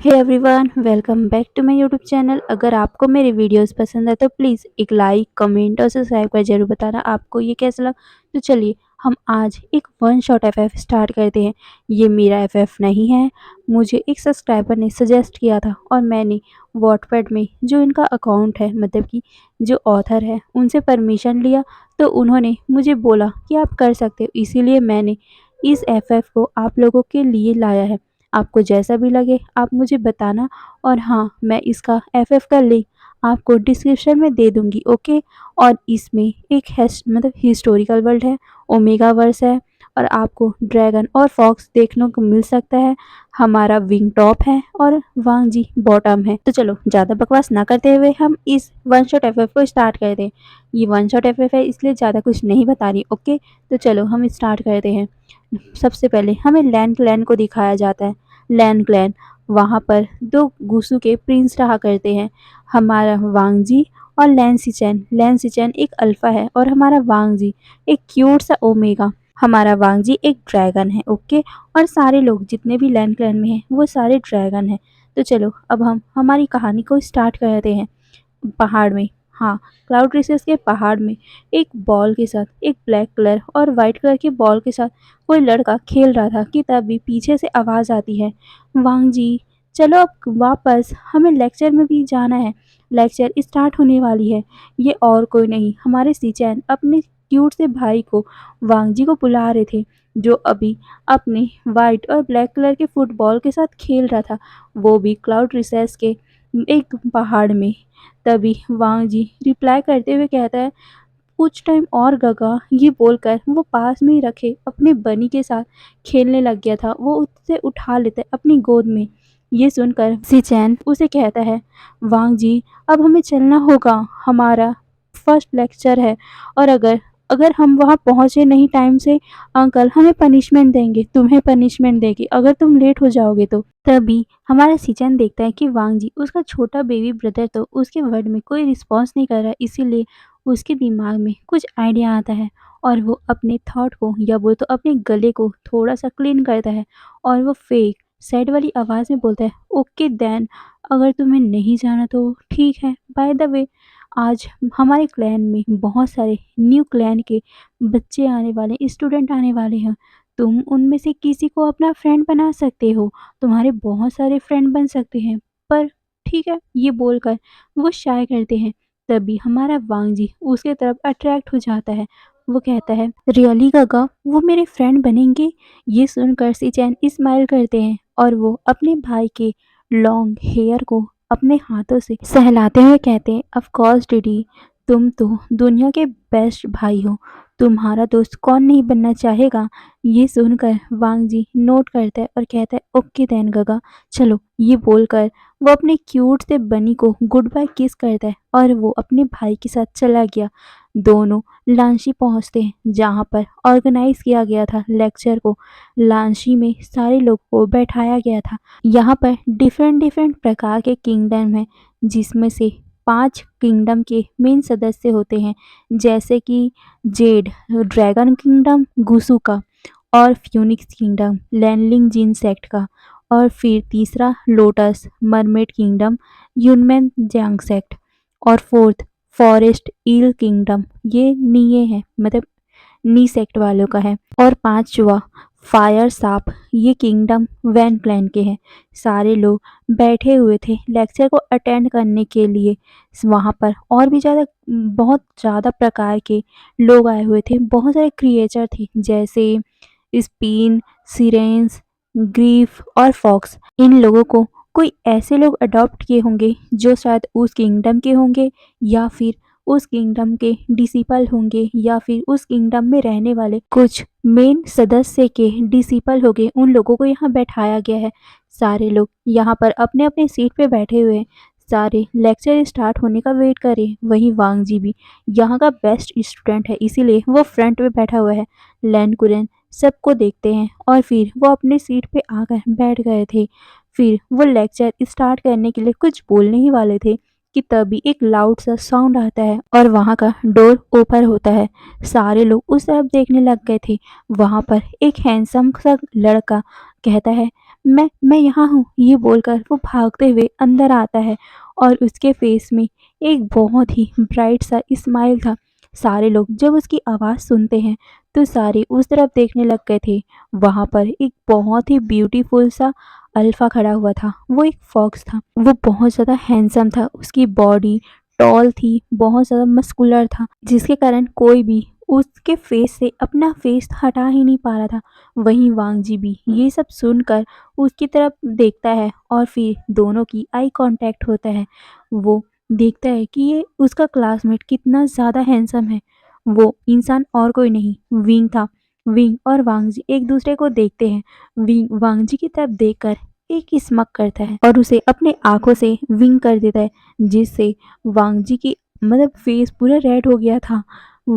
Hey everyone, welcome back to my YouTube channel. अगर आपको मेरे वीडियोस पसंद है तो प्लीज़ एक लाइक, कमेंट और सब्सक्राइब कर जरूर बताना आपको ये कैसा लगा। तो चलिए हम आज एक वन शॉट एफएफ स्टार्ट करते हैं। ये मेरा एफएफ नहीं है, मुझे एक सब्सक्राइबर ने सजेस्ट किया था और मैंने वॉटपैड में जो इनका अकाउंट है, मतलब कि जो ऑथर है, उनसे परमिशन लिया। तो उन्होंने मुझे बोला कि आप कर सकते हो, इसीलिए मैंने इस एफएफ को आप लोगों के लिए लाया है। आपको जैसा भी लगे आप मुझे बताना। और हाँ, मैं इसका एफएफ का लिंक आपको डिस्क्रिप्शन में दे दूँगी, ओके। और इसमें एक मतलब हिस्टोरिकल वर्ल्ड है, ओमेगा वर्स है और आपको ड्रैगन और फॉक्स देखने को मिल सकता है। हमारा विंग टॉप है और वांग जी बॉटम है। तो चलो ज़्यादा बकवास ना करते हुए हम इस वन शॉट एफएफ को स्टार्ट करते हैं। ये वन शॉट एफएफ है इसलिए ज़्यादा कुछ नहीं बता रही, ओके। तो चलो हम स्टार्ट करते हैं। सबसे पहले हमें लैंड क्लैन को दिखाया जाता है। लैंड क्लैन, वहाँ पर दो गुसु के प्रिंस रहा करते हैं, हमारा वांग जी और लैन सिचेन। लैन सिचेन एक अल्फा है और हमारा वांग जी एक क्यूट सा ओमेगा। हमारा वांग जी एक ड्रैगन है, ओके। और सारे लोग जितने भी लैंड क्लैन में हैं वो सारे ड्रैगन हैं। तो चलो अब हम हमारी कहानी को स्टार्ट करते हैं। पहाड़ में, हाँ, क्लाउड रेसेस के पहाड़ में एक बॉल के साथ, एक ब्लैक कलर और वाइट कलर के बॉल के साथ कोई लड़का खेल रहा था कि तभी पीछे से आवाज़ आती है, वांग जी चलो अब वापस, हमें लेक्चर में भी जाना है, लेक्चर स्टार्ट होने वाली है। ये और कोई नहीं, हमारे सीचैन अपने क्यूट से भाई को, वांग जी को बुला रहे थे, जो अभी अपने वाइट और ब्लैक कलर के फुटबॉल के साथ खेल रहा था, वो भी क्लाउड रिसेस के एक पहाड़ में। तभी वांग जी रिप्लाई करते हुए कहता है, कुछ टाइम और गगा। ये बोलकर वो पास में ही रखे अपने बनी के साथ खेलने लग गया था। वो उससे उठा लेता है अपनी गोद में। ये सुनकर सिचैन उसे कहता है, वांग जी अब हमें चलना होगा, हमारा फर्स्ट लेक्चर है और अगर अगर हम वहाँ पहुँचे नहीं टाइम से, अंकल हमें पनिशमेंट देंगे, तुम्हें पनिशमेंट देंगे अगर तुम लेट हो जाओगे तो। तभी हमारा सिचैन देखता है कि वांग जी, उसका छोटा बेबी ब्रदर, तो उसके वर्ड में कोई रिस्पॉन्स नहीं कर रहा, इसीलिए उसके दिमाग में कुछ आइडिया आता है और वो अपने थॉट को, या वो तो अपने गले को थोड़ा सा क्लीन करता है और वो फेक सैड वाली आवाज़ में बोलता है, ओके देन, अगर तुम्हें नहीं जाना तो ठीक है। बाय द वे, आज हमारे क्लैन में बहुत सारे न्यू क्लैन के बच्चे आने वाले, स्टूडेंट आने वाले हैं। तुम उनमें से किसी को अपना फ्रेंड बना सकते हो, तुम्हारे बहुत सारे फ्रेंड बन सकते हैं, पर ठीक है। ये बोलकर वो शाय करते हैं। तभी हमारा वांग जी उसके तरफ अट्रैक्ट हो जाता है। वो कहता है, रियली गगा, वो मेरे फ्रेंड बनेंगे। ये सुनकर सिचैन स्माइल करते हैं और वो अपने भाई के लॉन्ग हेयर को अपने हाथों से सहलाते हुए कहते हैं, ऑफ कोर्स डीडी, तुम तो दुनिया के बेस्ट भाई हो, तुम्हारा दोस्त कौन नहीं बनना चाहेगा। ये सुनकर वांग जी नोट करता है और कहता है, ओके देन गगा, चलो। ये बोलकर वो अपने क्यूट से बनी को गुड बाय किस करता है और वो अपने भाई के साथ चला गया। दोनों लांशी पहुंचते हैं जहां पर ऑर्गेनाइज किया गया था लेक्चर को। लांशी में सारे लोगों को बैठाया गया था। यहाँ पर डिफरेंट डिफरेंट प्रकार के किंगडम हैं, जिसमें से 5 किंगडम के मेन सदस्य होते हैं, जैसे कि जेड ड्रैगन किंगडम गुसु का, और फ्यूनिक्स किंगडम लैनलिंग जीन सेक्ट का, और फिर तीसरा लोटस मरमेड किंगडम यूनमेन जैंग सेक्ट, और फोर्थ फॉरेस्ट ईल किंगडम, ये नीए है, मतलब नी सेक्ट वालों का है, और पांचवा फायर साप, ये किंगडम वैन क्लैन के हैं। सारे लोग बैठे हुए थे लेक्चर को अटेंड करने के लिए। वहाँ पर और भी बहुत ज़्यादा प्रकार के लोग आए हुए थे, बहुत सारे क्रिएचर थे, जैसे स्पिन, सिरेंस, ग्रीफ और फॉक्स। इन लोगों को कोई ऐसे लोग अडॉप्ट किए होंगे जो शायद उस किंगडम के होंगे, या फिर उस किंगडम के डिसिपल होंगे, या फिर उस किंगडम में रहने वाले कुछ मेन सदस्य के डिसिपल होंगे। उन लोगों को यहाँ बैठाया गया है। सारे लोग यहाँ पर अपने अपने सीट पे बैठे हुए हैं, सारे लेक्चर स्टार्ट होने का वेट करें। वहीं वांग जी भी यहाँ का बेस्ट स्टूडेंट है, इसीलिए वो फ्रंट पे बैठा हुआ है। लैन कुरेन सबको देखते हैं और फिर वो अपने सीट पे आकर बैठ गए थे। फिर वो लेक्चर स्टार्ट करने के लिए कुछ बोलने ही वाले थे कि तभी एक लाउड सा साउंड आता है और वहाँ का डोर ओपन होता है। सारे लोग उस तरफ देखने लग गए थे। वहाँ पर एक हैंडसम सा लड़का कहता है, मैं यहाँ हूँ, ये बोलकर वो भागते हुए अंदर आता है और उसके फेस में एक बहुत ही ब्राइट सा स्माइल था। सारे लोग जब उसकी आवाज़ सुनते हैं तो सारे उस तरफ देखने लग गए थे। वहाँ पर एक बहुत ही ब्यूटीफुल सा अल्फा खड़ा हुआ था। वो एक फॉक्स था। वो बहुत ज़्यादा हैंडसम था। उसकी बॉडी टॉल थी, बहुत ज़्यादा मस्कुलर था, जिसके कारण कोई भी उसके फेस से अपना फेस हटा ही नहीं पा रहा था। वहीं वांगजी भी ये सब सुनकर उसकी तरफ देखता है और फिर दोनों की आई कांटेक्ट होता है। वो देखता है कि ये उसका क्लासमेट कितना ज़्यादा हैंडसम है। वो इंसान और कोई नहीं, विंग था। विंग और वांगजी एक दूसरे को देखते हैं। विंग वांगजी की तरफ देखकर एक स्मक करता है और उसे अपने आंखों से विंग कर देता है, जिससे वांगजी की मतलब फेस पूरा रेड हो गया था।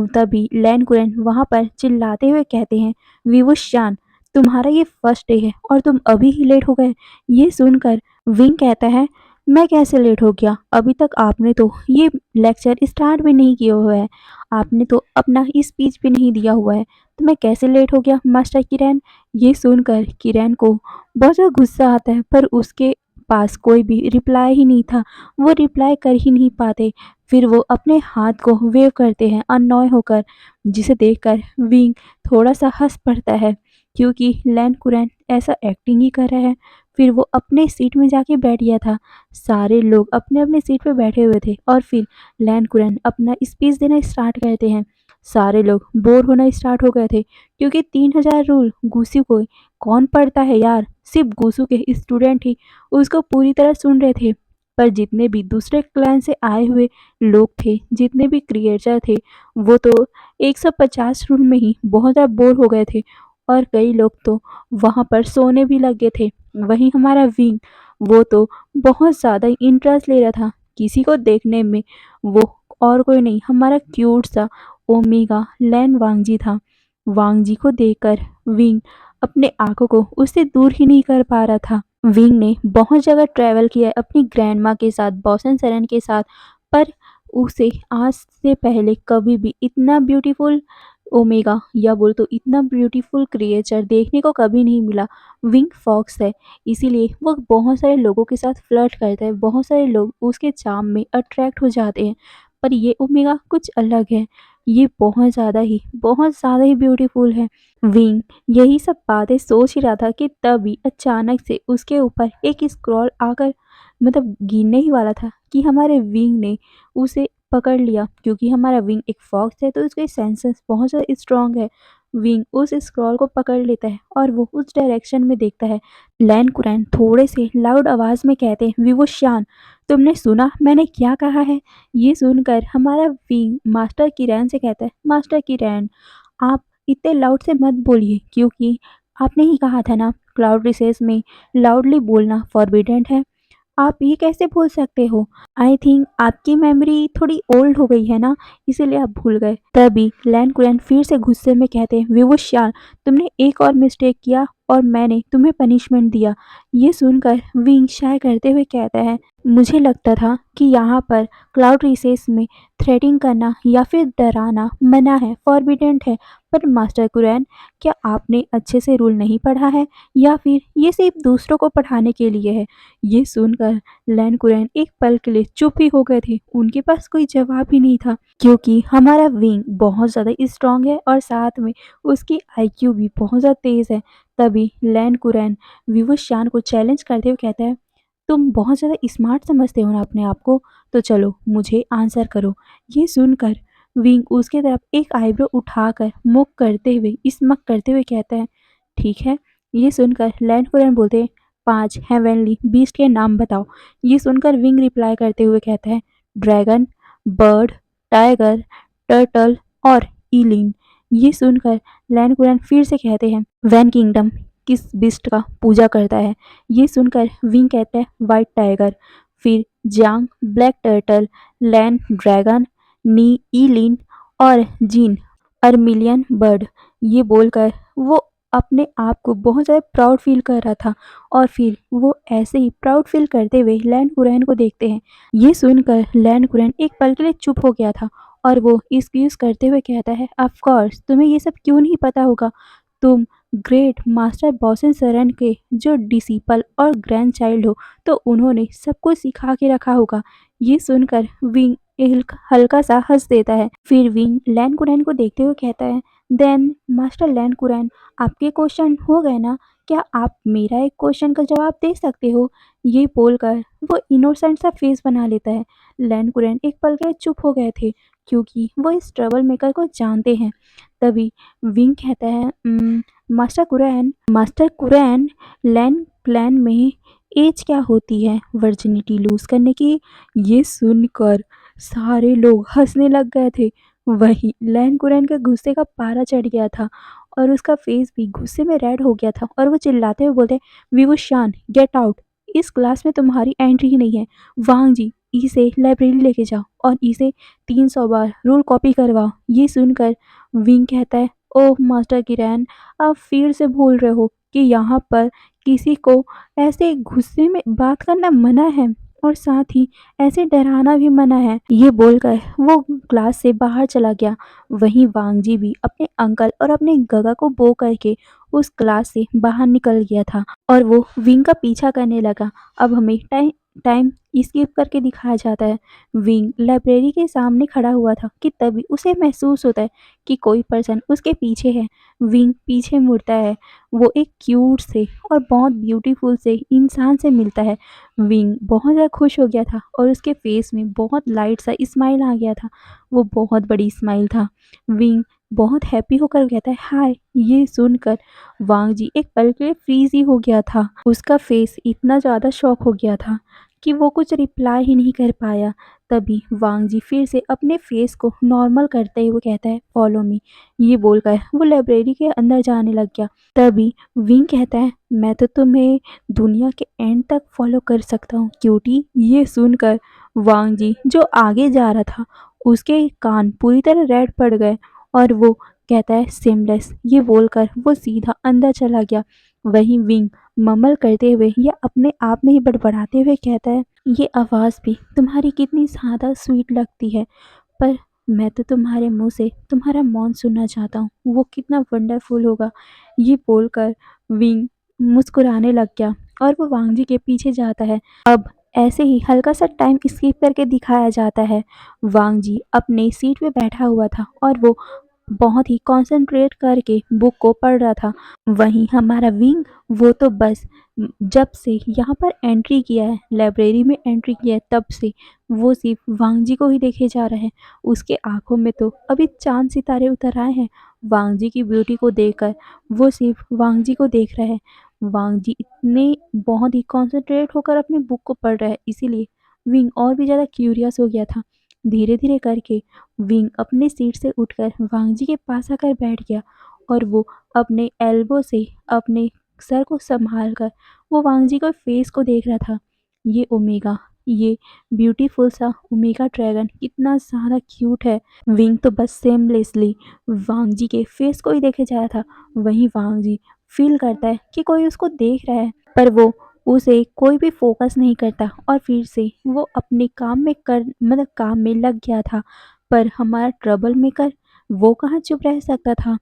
तभी लैन कुरन वहां पर चिल्लाते हुए कहते हैं, विवुशान, तुम्हारा ये फर्स्ट डे है और तुम अभी ही लेट हो गए। ये सुनकर विंग कहता है, मैं कैसे लेट हो गया? अभी तक आपने तो ये लेक्चर स्टार्ट भी नहीं किया हुआ है। आपने तो अपना स्पीच भी नहीं दिया हुआ है, तो मैं कैसे लेट हो गया मास्टर किरण? ये सुनकर किरण को बहुत ज़्यादा गुस्सा आता है, पर उसके पास कोई भी रिप्लाई ही नहीं था। वो रिप्लाई कर ही नहीं पाते। फिर वो अपने हाथ को वेव करते हैं अननॉय होकर, जिसे देखकर विंग थोड़ा सा हंस पड़ता है, क्योंकि लैन कुरैन ऐसा एक्टिंग ही कर रहा है। फिर वो अपने सीट में जाके बैठ गया था। सारे लोग अपने अपने सीट पे बैठे हुए थे और फिर लैन कुरैन अपना स्पीच देना स्टार्ट करते हैं। सारे लोग बोर होना स्टार्ट हो गए थे, क्योंकि 3000 रूल गुस्सी को कौन पढ़ता है यार? सिर्फ गुस्सू के स्टूडेंट ही उसको पूरी तरह सुन रहे थे। पर जितने भी दूसरे क्लैन से आए हुए लोग थे, जितने भी क्रिएटर थे, वो तो 150 रूल में ही बहुत ज़्यादा बोर हो गए थे और कई लोग तो वहाँ पर सोने भी लग गए थे। वहीं हमारा विंग, वो तो बहुत ज़्यादा इंटरेस्ट ले रहा था किसी को देखने में। वो और कोई नहीं, हमारा क्यूट सा ओमेगा लैन वांगजी था। वांगजी को देखकर विंग अपने आंखों को उससे दूर ही नहीं कर पा रहा था। विंग ने बहुत जगह ट्रैवल किया है अपनी ग्रैंड माँ के साथ, बॉसन सेरन के साथ, पर उसे आज से पहले कभी भी इतना ब्यूटीफुल ओमेगा या बोल तो इतना ब्यूटीफुल क्रिएचर देखने को कभी नहीं मिला। विंग फॉक्स है, इसीलिए वो बहुत सारे लोगों के साथ फ्लर्ट करता है। बहुत सारे लोग उसके चार्म में अट्रैक्ट हो जाते हैं, पर ये ओमेगा कुछ अलग है। ये बहुत ज़्यादा ही ब्यूटीफुल है। विंग यही सब बातें सोच ही रहा था कि तभी अचानक से उसके ऊपर एक स्क्रॉल आकर मतलब गिरने ही वाला था कि हमारे विंग ने उसे पकड़ लिया। क्योंकि हमारा विंग एक फॉक्स है तो उसके सेंसेस बहुत ज़्यादा स्ट्रांग है। विंग उस स्क्रॉल को पकड़ लेता है और वो उस डायरेक्शन में देखता है। लैन कुरैन थोड़े से लाउड आवाज में कहते हैं, विवोशान, तुमने सुना मैंने क्या कहा है? ये सुनकर हमारा विंग मास्टर किरण से कहता है, मास्टर किरण, आप इतने लाउड से मत बोलिए, क्योंकि आपने ही कहा था ना क्लाउड रिसेस में लाउडली बोलना फॉरबिडेन है। आप ये कैसे भूल सकते हो? आई थिंक आपकी मेमोरी थोड़ी ओल्ड हो गई है ना, इसीलिए आप भूल गए। तभी लैन कुरैन फिर से गुस्से में कहते हैं, विवोशान, तुमने एक और मिस्टेक किया और मैंने तुम्हें पनिशमेंट दिया। ये सुनकर विंग शाय करते हुए कहता है, मुझे लगता था कि यहाँ पर क्लाउड रिसेस में थ्रेटिंग करना या फिर डराना मना है, फॉरबिडेन है। पर मास्टर कुरैन, क्या आपने अच्छे से रूल नहीं पढ़ा है या फिर ये सिर्फ दूसरों को पढ़ाने के लिए है? ये सुनकर लैन कुरैन एक पल के लिए चुप ही हो गए थे। उनके पास कोई जवाब ही नहीं था, क्योंकि हमारा विंग बहुत ज़्यादा स्ट्रांग है और साथ में उसकी आईक्यू भी बहुत ज़्यादा तेज़ है। तभी लैन कुरैन विवुशान को चैलेंज करते हुए कहता है, तुम बहुत ज़्यादा स्मार्ट समझते हो ना अपने आप को, तो चलो मुझे आंसर करो। ये सुनकर विंग उसके तरफ एक आईब्रो उठाकर मुख करते हुए स्मक करते हुए कहता है, ठीक है। ये सुनकर लैन कुरैन बोलते हैं, 5 हेवनली बीस्ट के नाम बताओ। ये सुनकर विंग रिप्लाई करते हुए कहता है, ड्रैगन, बर्ड, टाइगर, टर्टल और ईलिन। ये सुनकर लैन कुरैन फिर से कहते हैं, वैन किंगडम किस बिस्ट का पूजा करता है? ये सुनकर विंग कहता है, वाइट टाइगर। फिर जांग, ब्लैक टर्टल, लैन ड्रैगन, नी ईलिन और जीन अर्मिलियन बर्ड। ये बोलकर वो अपने आप को बहुत ज़्यादा प्राउड फील कर रहा था और फिर वो ऐसे ही प्राउड फील करते हुए लैन कुरैन को देखते हैं। ये सुनकर लैन कुरैन एक पल के लिए चुप हो गया था और वो एक्सक्यूज करते हुए कहता है, ऑफ कोर्स तुम्हें ये सब क्यों नहीं पता होगा? तुम ग्रेट मास्टर बॉसन सरन के जो डिसिपल और ग्रैंड चाइल्ड हो, तो उन्होंने सब कुछ सिखा के रखा होगा। ये सुनकर विंग हल्का सा हंस देता है। फिर विंग लैन कुरैन को देखते हुए कहता है, देन मास्टर लैन कुरैन, आपके क्वेश्चन हो गए ना? क्या आप मेरा एक क्वेश्चन का जवाब दे सकते हो? ये बोलकर वो इनोसेंट सा फेस बना लेता है। लैन कुरैन एक पल के लिए चुप हो गए थे, क्योंकि वो इस ट्रबल मेकर को जानते हैं। तभी विंग कहता है, मास्टर कुरैन, लैन प्लान में एज क्या होती है वर्जिनिटी लूज करने की? ये सुनकर सारे लोग हंसने लग गए थे। वहीं लैन कुरैन का गुस्से का पारा चढ़ गया था और उसका फेस भी गुस्से में रेड हो गया था और वो चिल्लाते हुए बोलते, विवुशान गेट आउट, इस क्लास में तुम्हारी एंट्री ही नहीं है। वांग जी, इसे लाइब्रेरी लेके जाओ और इसे 300 बार रूल कॉपी करवाओ। ये सुनकर विंग कहता है, ओह मास्टर किरैन, आप फिर से भूल रहे हो कि यहाँ पर किसी को ऐसे गुस्से में बात करना मना है और साथ ही ऐसे डराना भी मना है। ये बोलकर वो क्लास से बाहर चला गया। वहीं वांगजी भी अपने अंकल और अपने गगा को बो करके उस क्लास से बाहर निकल गया था और वो विंग का पीछा करने लगा। अब हमें टाइम टाइम स्किप करके दिखाया जाता है। विंग लाइब्रेरी के सामने खड़ा हुआ था कि तभी उसे महसूस होता है कि कोई पर्सन उसके पीछे है। विंग पीछे मुड़ता है। वो एक क्यूट से और बहुत ब्यूटीफुल से इंसान से मिलता है। विंग बहुत ज़्यादा खुश हो गया था और उसके फेस में बहुत लाइट सा स्माइल आ गया था। वो बहुत बड़ी स्माइल था। विंग बहुत हैप्पी होकर कहता है, हाय। ये सुनकर वांग जी एक पल के लिए फ्रीज ही हो गया था। उसका फेस इतना ज़्यादा शॉक हो गया था कि वो कुछ रिप्लाई ही नहीं कर पाया। तभी वांग जी फिर से अपने फेस को नॉर्मल करते हुए कहता है, फॉलो मी। ये बोलकर वो लाइब्रेरी के अंदर जाने लग गया। तभी विंग कहता है, मैं तो तुम्हें दुनिया के एंड तक फॉलो कर सकता हूँ क्यूटी। ये सुनकर वांग जी जो आगे जा रहा था उसके कान पूरी तरह रेड पड़ गए और वो कहता है, सिमलेस। ये बोलकर वो सीधा अंदर चला गया। वहीं विंग ममल करते हुए या अपने आप में ही बड़बड़ाते हुए कहता है, ये आवाज़ भी तुम्हारी कितनी ज़्यादा स्वीट लगती है, पर मैं तो तुम्हारे मुंह से तुम्हारा मौन सुनना चाहता हूँ, वो कितना वंडरफुल होगा। ये बोलकर विंग मुस्कुराने लग गया और वो वांग जी के पीछे जाता है। अब ऐसे ही हल्का सा टाइम स्किप करके दिखाया जाता है। वांग जी अपने सीट पे बैठा हुआ था और वो बहुत ही कंसंट्रेट करके बुक को पढ़ रहा था। वहीं हमारा विंग, वो तो बस जब से यहाँ पर एंट्री किया है, लाइब्रेरी में एंट्री किया है, तब से वो सिर्फ वांग जी को ही देखे जा रहे हैं। उसके आंखों में तो अभी चांद सितारे उतर आए हैं। वांग जी की ब्यूटी को देखकर वो सिर्फ वांग जी को देख रहे हैं। वांग जी इतने बहुत ही कंसंट्रेट होकर अपनी बुक को पढ़ रहे हैं, इसीलिए विंग और भी ज़्यादा क्यूरियस हो गया था। धीरे धीरे करके विंग अपनी सीट से उठकर वांग जी के पास आकर बैठ गया और वो अपने एल्बो से अपने सर को संभाल कर वो वांग जी के फेस को देख रहा था। ये ओमेगा, ये ब्यूटीफुल सा ओमेगा ड्रैगन कितना ज़्यादा क्यूट है। विंग तो बस सेमलेसली वांग जी के फेस को ही देखे जा रहा था। वहीं वांग जी फील करता है कि कोई उसको देख रहा है, पर वो उसे कोई भी फोकस नहीं करता और फिर से वो अपने काम में काम में लग गया था। पर हमारा ट्रबल मेकर, वो कहाँ चुप रह सकता था।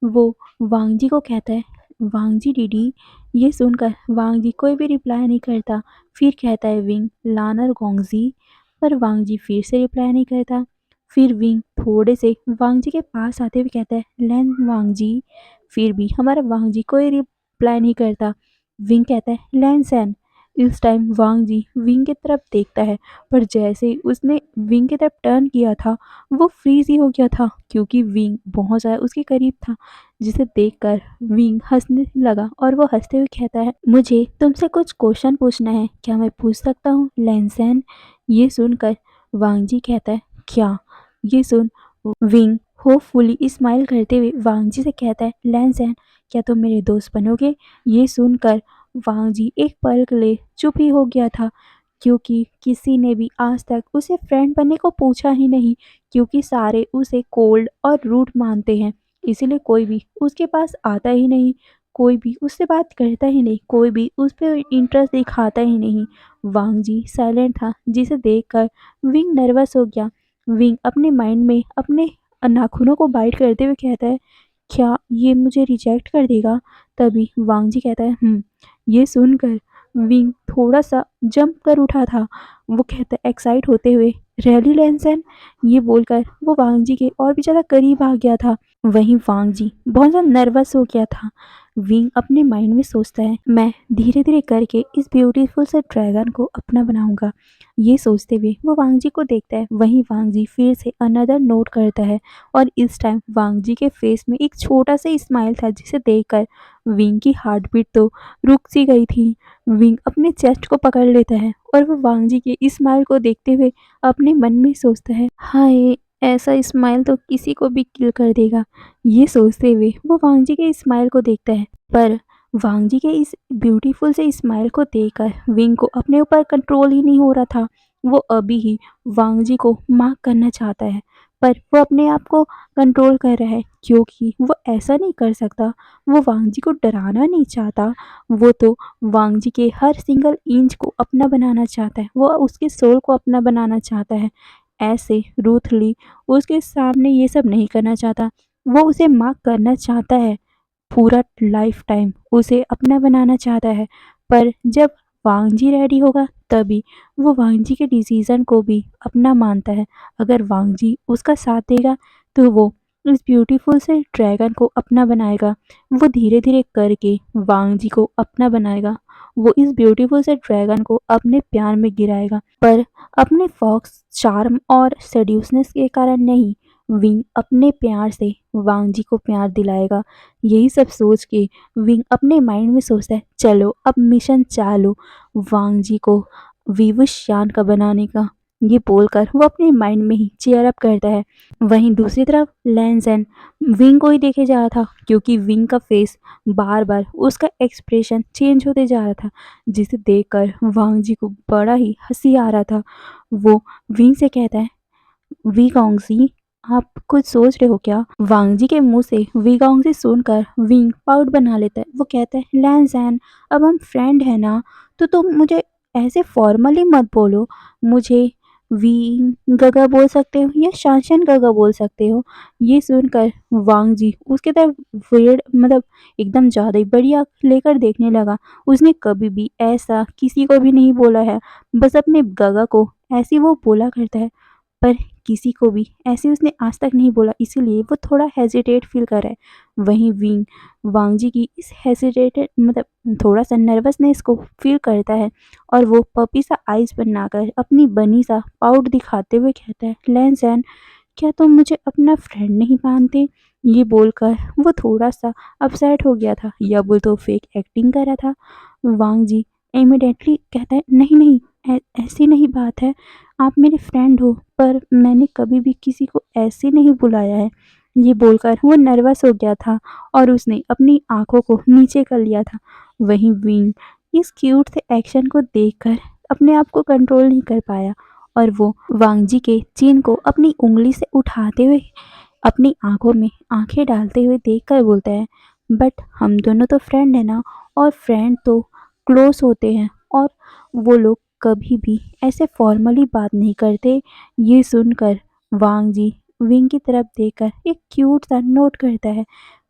वो वांग जी को कहता है, वांग जी दीदी। ये सुनकर वांग जी कोई भी रिप्लाई नहीं करता। फिर कहता है विंग, लानर गोंगजी। पर वांग जी फिर से रिप्लाई नहीं करता। फिर विंग थोड़े से वांग जी के पास आते हुए कहता है, लैन वांग जी। फिर भी हमारा वांग जी कोई रिप्लाई नहीं करता। विंग कहता है, लैन सैन। इस टाइम वांग जी विंग की तरफ देखता है, पर जैसे ही उसने विंग की तरफ टर्न किया था, वो फ्रीज ही हो गया था, क्योंकि विंग बहुत ज़्यादा उसके करीब था। जिसे देखकर विंग हंसने लगा और वो हंसते हुए कहता है, मुझे तुमसे कुछ क्वेश्चन पूछना है, क्या मैं पूछ सकता हूँ लैनसैन? ये सुनकर वांग जी कहता है, क्या? ये सुन विंग होपफुली स्माइल करते हुए वांग जी से कहता है, लैनसैन, क्या तुम मेरे दोस्त बनोगे? ये सुनकर वांग जी एक पल के लिए चुप ही हो गया था, क्योंकि किसी ने भी आज तक उसे फ्रेंड बनने को पूछा ही नहीं, क्योंकि सारे उसे कोल्ड और रूड मानते हैं। इसीलिए कोई भी उसके पास आता ही नहीं, कोई भी उससे बात करता ही नहीं, कोई भी उस पर इंटरेस्ट दिखाता ही नहीं। वांग जी साइलेंट था, जिसे देखकर विंग नर्वस हो गया। विंग अपने माइंड में अपने नाखूनों को बाइट करते हुए कहता है, क्या ये मुझे रिजेक्ट कर देगा? तभी वांग जी कहता है ये सुनकर विंग थोड़ा-सा जंप कर उठा था। वो कहता है एक्साइट होते हुए, "रियली लैन-सैन?" ये बोलकर वो वांग जी के और भी ज़्यादा करीब आ गया था। वहीं वांग जी बहुत ज़्यादा नर्वस हो गया था। विंग अपने माइंड में सोचता है, मैं धीरे-धीरे करके इस ब्यूटीफुल से ड्रैगन को अपना बनाऊँगा। ये सोचते हुए वो वांग जी को देखता है। वहीं वांग जी फिर से अनदर नोट करता है और इस टाइम वांग जी के फेस में एक छोटा-सा स्माइल था जिसे देखकर विंग की हार्ट बीट तो रुक सी गई थी। विंग अपने चेस्ट को पकड़ लेता है और वो वांग जी के स्माइल को देखते हुए अपने मन में सोचता है, हाय! ऐसा स्माइल तो किसी को भी किल कर देगा। ये सोचते हुए वो वांग जी के स्माइल को देखता है, पर वांग जी के इस ब्यूटीफुल से स्माइल को देखकर विंग को अपने ऊपर कंट्रोल ही नहीं हो रहा था। वो अभी ही वांग जी को मार्क करना चाहता है, पर वो अपने आप को कंट्रोल कर रहा है क्योंकि वो ऐसा नहीं कर सकता। वो वांग जी को डराना नहीं चाहता। वो तो वांग जी के हर सिंगल इंच को अपना बनाना चाहता है। वो उसके सोल को अपना बनाना चाहता है। ऐसे रूथली उसके सामने ये सब नहीं करना चाहता। वो उसे मार्क करना चाहता है। पूरा लाइफ टाइम उसे अपना बनाना चाहता है। पर जब वांग जी रेडी होगा तभी वो वांग जी के डिसीजन को भी अपना मानता है। अगर वांग जी उसका साथ देगा तो वो इस ब्यूटीफुल से ड्रैगन को अपना बनाएगा। वो धीरे-धीरे करके वांग जी को अपना बनाएगा। वो इस ब्यूटीफुल से ड्रैगन को अपने प्यार में गिराएगा। पर अपने फॉक्स चार्म और सेड्यूसनेस के कारण नहीं, विंग अपने प्यार से वांग जी को प्यार दिलाएगा। यही सब सोच के विंग अपने माइंड में सोचता है, चलो अब मिशन चालू वांग जी को विवश यान का बनाने का। ये बोलकर वो अपने माइंड में ही चीयर अप करता है। वहीं दूसरी तरफ लैंसन विंग को ही देखे जा रहा था क्योंकि विंग का फेस बार-बार उसका एक्सप्रेशन चेंज होते जा रहा था, जिसे देखकर वांग जी को बड़ा ही हँसी आ रहा था। वो विंग से कहता है, वीगोंगजी, आप कुछ सोच रहे हो क्या? वांग जी के मुंह से वीगोंगजी सुनकर विंग पाउट बना लेता है। वो कहता है, लैंसैन, अब हम फ्रेंड है ना, तो तुम मुझे ऐसे फॉर्मली मत बोलो। मुझे विंग गगा बोल सकते हो या शानशन गगा बोल सकते हो। ये सुनकर वांग जी उसके तरफ वियर्ड मतलब एकदम ज़्यादा ही बड़ी आँख लेकर देखने लगा। उसने कभी भी ऐसा किसी को भी नहीं बोला है। बस अपने गगा को ऐसे ही वो बोला करता है। पर किसी को भी ऐसे उसने आज तक नहीं बोला, इसीलिए वो थोड़ा हेजिटेट फील कर रहा है। वहीं विंग वांग जी की इस हेजिटेटेड मतलब थोड़ा सा नर्वसनेस को फील करता है और वो पपी सा आइज बनाकर अपनी बनी सा पाउट दिखाते हुए कहता है, लैंसैन, क्या तुम मुझे अपना फ्रेंड नहीं मानते? ये बोलकर वो थोड़ा सा अपसेट हो गया था या बोल तो फेक एक्टिंग कर रहा था। वांग जी इमिडिएटली कहता है, नहीं नहीं, ऐसी नहीं बात है। आप मेरे फ्रेंड हो, पर मैंने कभी भी किसी को ऐसे नहीं बुलाया है। ये बोलकर वो नर्वस हो गया था और उसने अपनी आंखों को नीचे कर लिया था। वहीं विंग इस क्यूट से एक्शन को देखकर अपने आप को कंट्रोल नहीं कर पाया और वो वांग जी के चिन को अपनी उंगली से उठाते हुए अपनी आंखों में आंखें डालते हुए देखकर बोलता है, बट हम दोनों तो फ्रेंड है ना, और फ्रेंड तो क्लोज होते हैं और वो लोग कभी भी ऐसे फॉर्मली बात नहीं करते। ये सुनकर वांग जी विंग की तरफ देखकर एक क्यूट सा नोट करता है।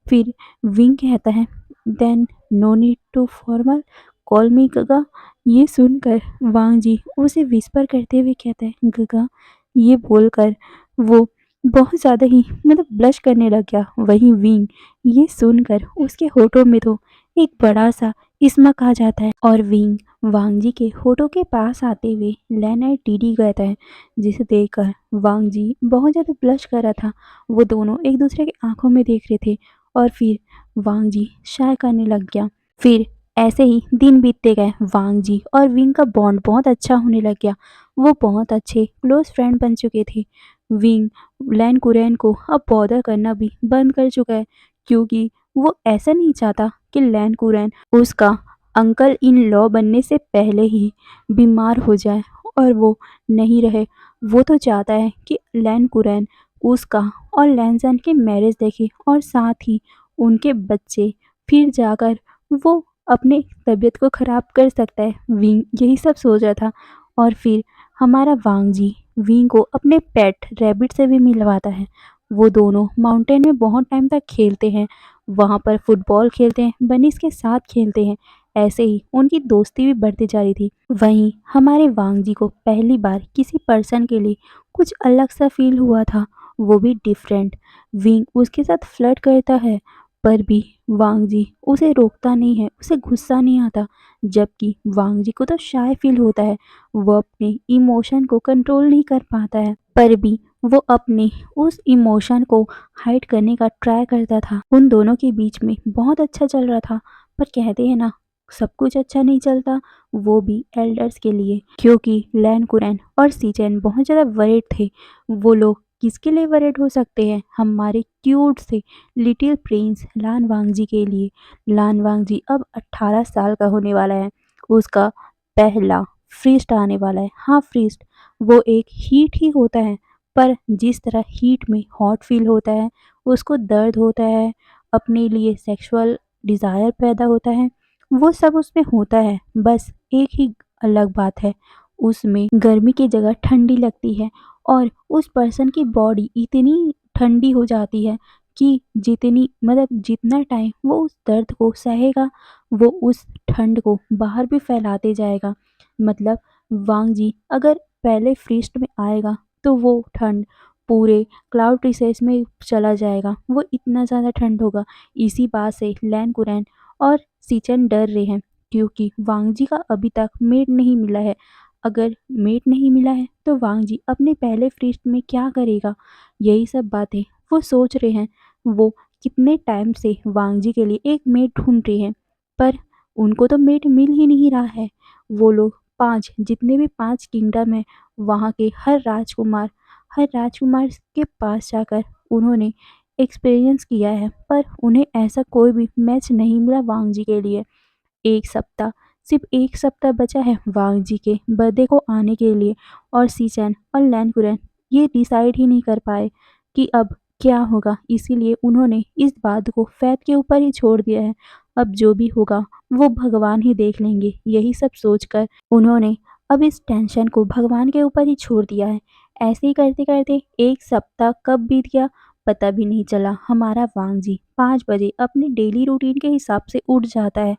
फिर विंग कहता है, then no need to formal, call me Gaga. ये सुनकर वांग जी उसे विस्पर करते हुए कहता है, गगा। ये बोलकर वो बहुत ज़्यादा ही ब्लश करने लग गया। वहीं विंग ये सुनकर उसके होठों में तो एक बड़ा सा इस्मक आ जाता है और विंग वांग जी के होठों के पास आते हुए लेनाई टीडी कहता है, जिसे देखकर वांग जी बहुत ज़्यादा ब्लश कर रहा था। वो दोनों एक दूसरे की आंखों में देख रहे थे और फिर वांग जी शाय करने लग गया। फिर ऐसे ही दिन बीतते गए। वांग जी और विंग का बॉन्ड बहुत अच्छा होने लग गया। वो बहुत अच्छे क्लोज फ्रेंड बन चुके थे। विंग लैन कुरैन को अब बॉदर करना भी बंद कर चुका है क्योंकि वो ऐसा नहीं चाहता कि लैन कुरैन उसका अंकल इन लॉ बनने से पहले ही बीमार हो जाए और वो नहीं रहे। वो तो चाहता है कि लैन कुरैन उसका और लैनजैन की मैरिज देखे और साथ ही उनके बच्चे, फिर जाकर वो अपने तबीयत को ख़राब कर सकता है। विंग यही सब सोच रहा था और फिर हमारा वांग जी विंग को अपने पेट रैबिट से भी मिलवाता है। वो दोनों माउंटेन में बहुत टाइम तक खेलते हैं, वहाँ पर फुटबॉल खेलते हैं, बनीस के साथ खेलते हैं। ऐसे ही उनकी दोस्ती भी बढ़ती जा रही थी। वहीं हमारे वांग जी को पहली बार किसी पर्सन के लिए कुछ अलग सा फील हुआ था, वो भी डिफरेंट। विंग उसके साथ फ्लर्ट करता है, पर भी वांग जी उसे रोकता नहीं है, उसे गुस्सा नहीं आता। जबकि वांग जी को तो शाय फील होता है, वो अपने इमोशन को कंट्रोल नहीं कर पाता है, पर भी वो अपने उस इमोशन को हाइड करने का ट्राई करता था। उन दोनों के बीच में बहुत अच्छा चल रहा था, पर कहते हैं ना, सब कुछ अच्छा नहीं चलता, वो भी एल्डर्स के लिए, क्योंकि लैन कुरैन और सीचेन बहुत ज़्यादा वरीड थे। वो लोग किसके लिए वरीड हो सकते हैं? हमारे क्यूट से लिटिल प्रिंस लान वांगजी के लिए। लान वांगजी अब 18 साल का होने वाला है। उसका पहला फ्रीस्ट आने वाला है। हाँ, फ्रीस्ट वो एक हीट ही होता है, पर जिस तरह हीट में हॉट फील होता है, उसको दर्द होता है, अपने लिए सेक्सुअल डिज़ायर पैदा होता है, वो सब उसमें होता है। बस एक ही अलग बात है, उसमें गर्मी की जगह ठंडी लगती है, और उस पर्सन की बॉडी इतनी ठंडी हो जाती है कि जितनी मतलब जितना टाइम वो उस दर्द को सहेगा, वो उस ठंड को बाहर भी फैलाते जाएगा। मतलब वांग जी अगर पहले फ्रीस्ट में आएगा, तो वो ठंड पूरे क्लाउड रिसेस में चला जाएगा, वो इतना ज़्यादा ठंड होगा। इसी बात से लैन कुरैन और सीचन डर रहे हैं, क्योंकि वांग जी का अभी तक मेट नहीं मिला है। अगर मेट नहीं मिला है, तो वांग जी अपने पहले फ्रीस्ट में क्या करेगा? यही सब बातें वो सोच रहे हैं। वो कितने टाइम से वांग जी के लिए एक मेट ढूंढ रहे हैं, पर उनको तो मेट मिल ही नहीं रहा है। वो लोग 5 जितने भी 5 किंगडम हैं, वहाँ के हर राजकुमार के पास जाकर उन्होंने एक्सपीरियंस किया है, पर उन्हें ऐसा कोई भी मैच नहीं मिला वांग जी के लिए। 1 सप्ताह, सिर्फ 1 सप्ताह बचा है वांग जी के बर्थडे को आने के लिए, और सीचैन और लैन कुरैन ये डिसाइड ही नहीं कर पाए कि अब क्या होगा। इसीलिए उन्होंने इस बात को फ़ैथ के ऊपर ही छोड़ दिया है। अब जो भी होगा वो भगवान ही देख लेंगे। यही सब सोचकर उन्होंने अब इस टेंशन को भगवान के ऊपर ही छोड़ दिया है। ऐसे ही करते-करते 1 सप्ताह कब बीत गया पता भी नहीं चला। हमारा वांग जी 5 बजे अपने डेली रूटीन के हिसाब से उठ जाता है,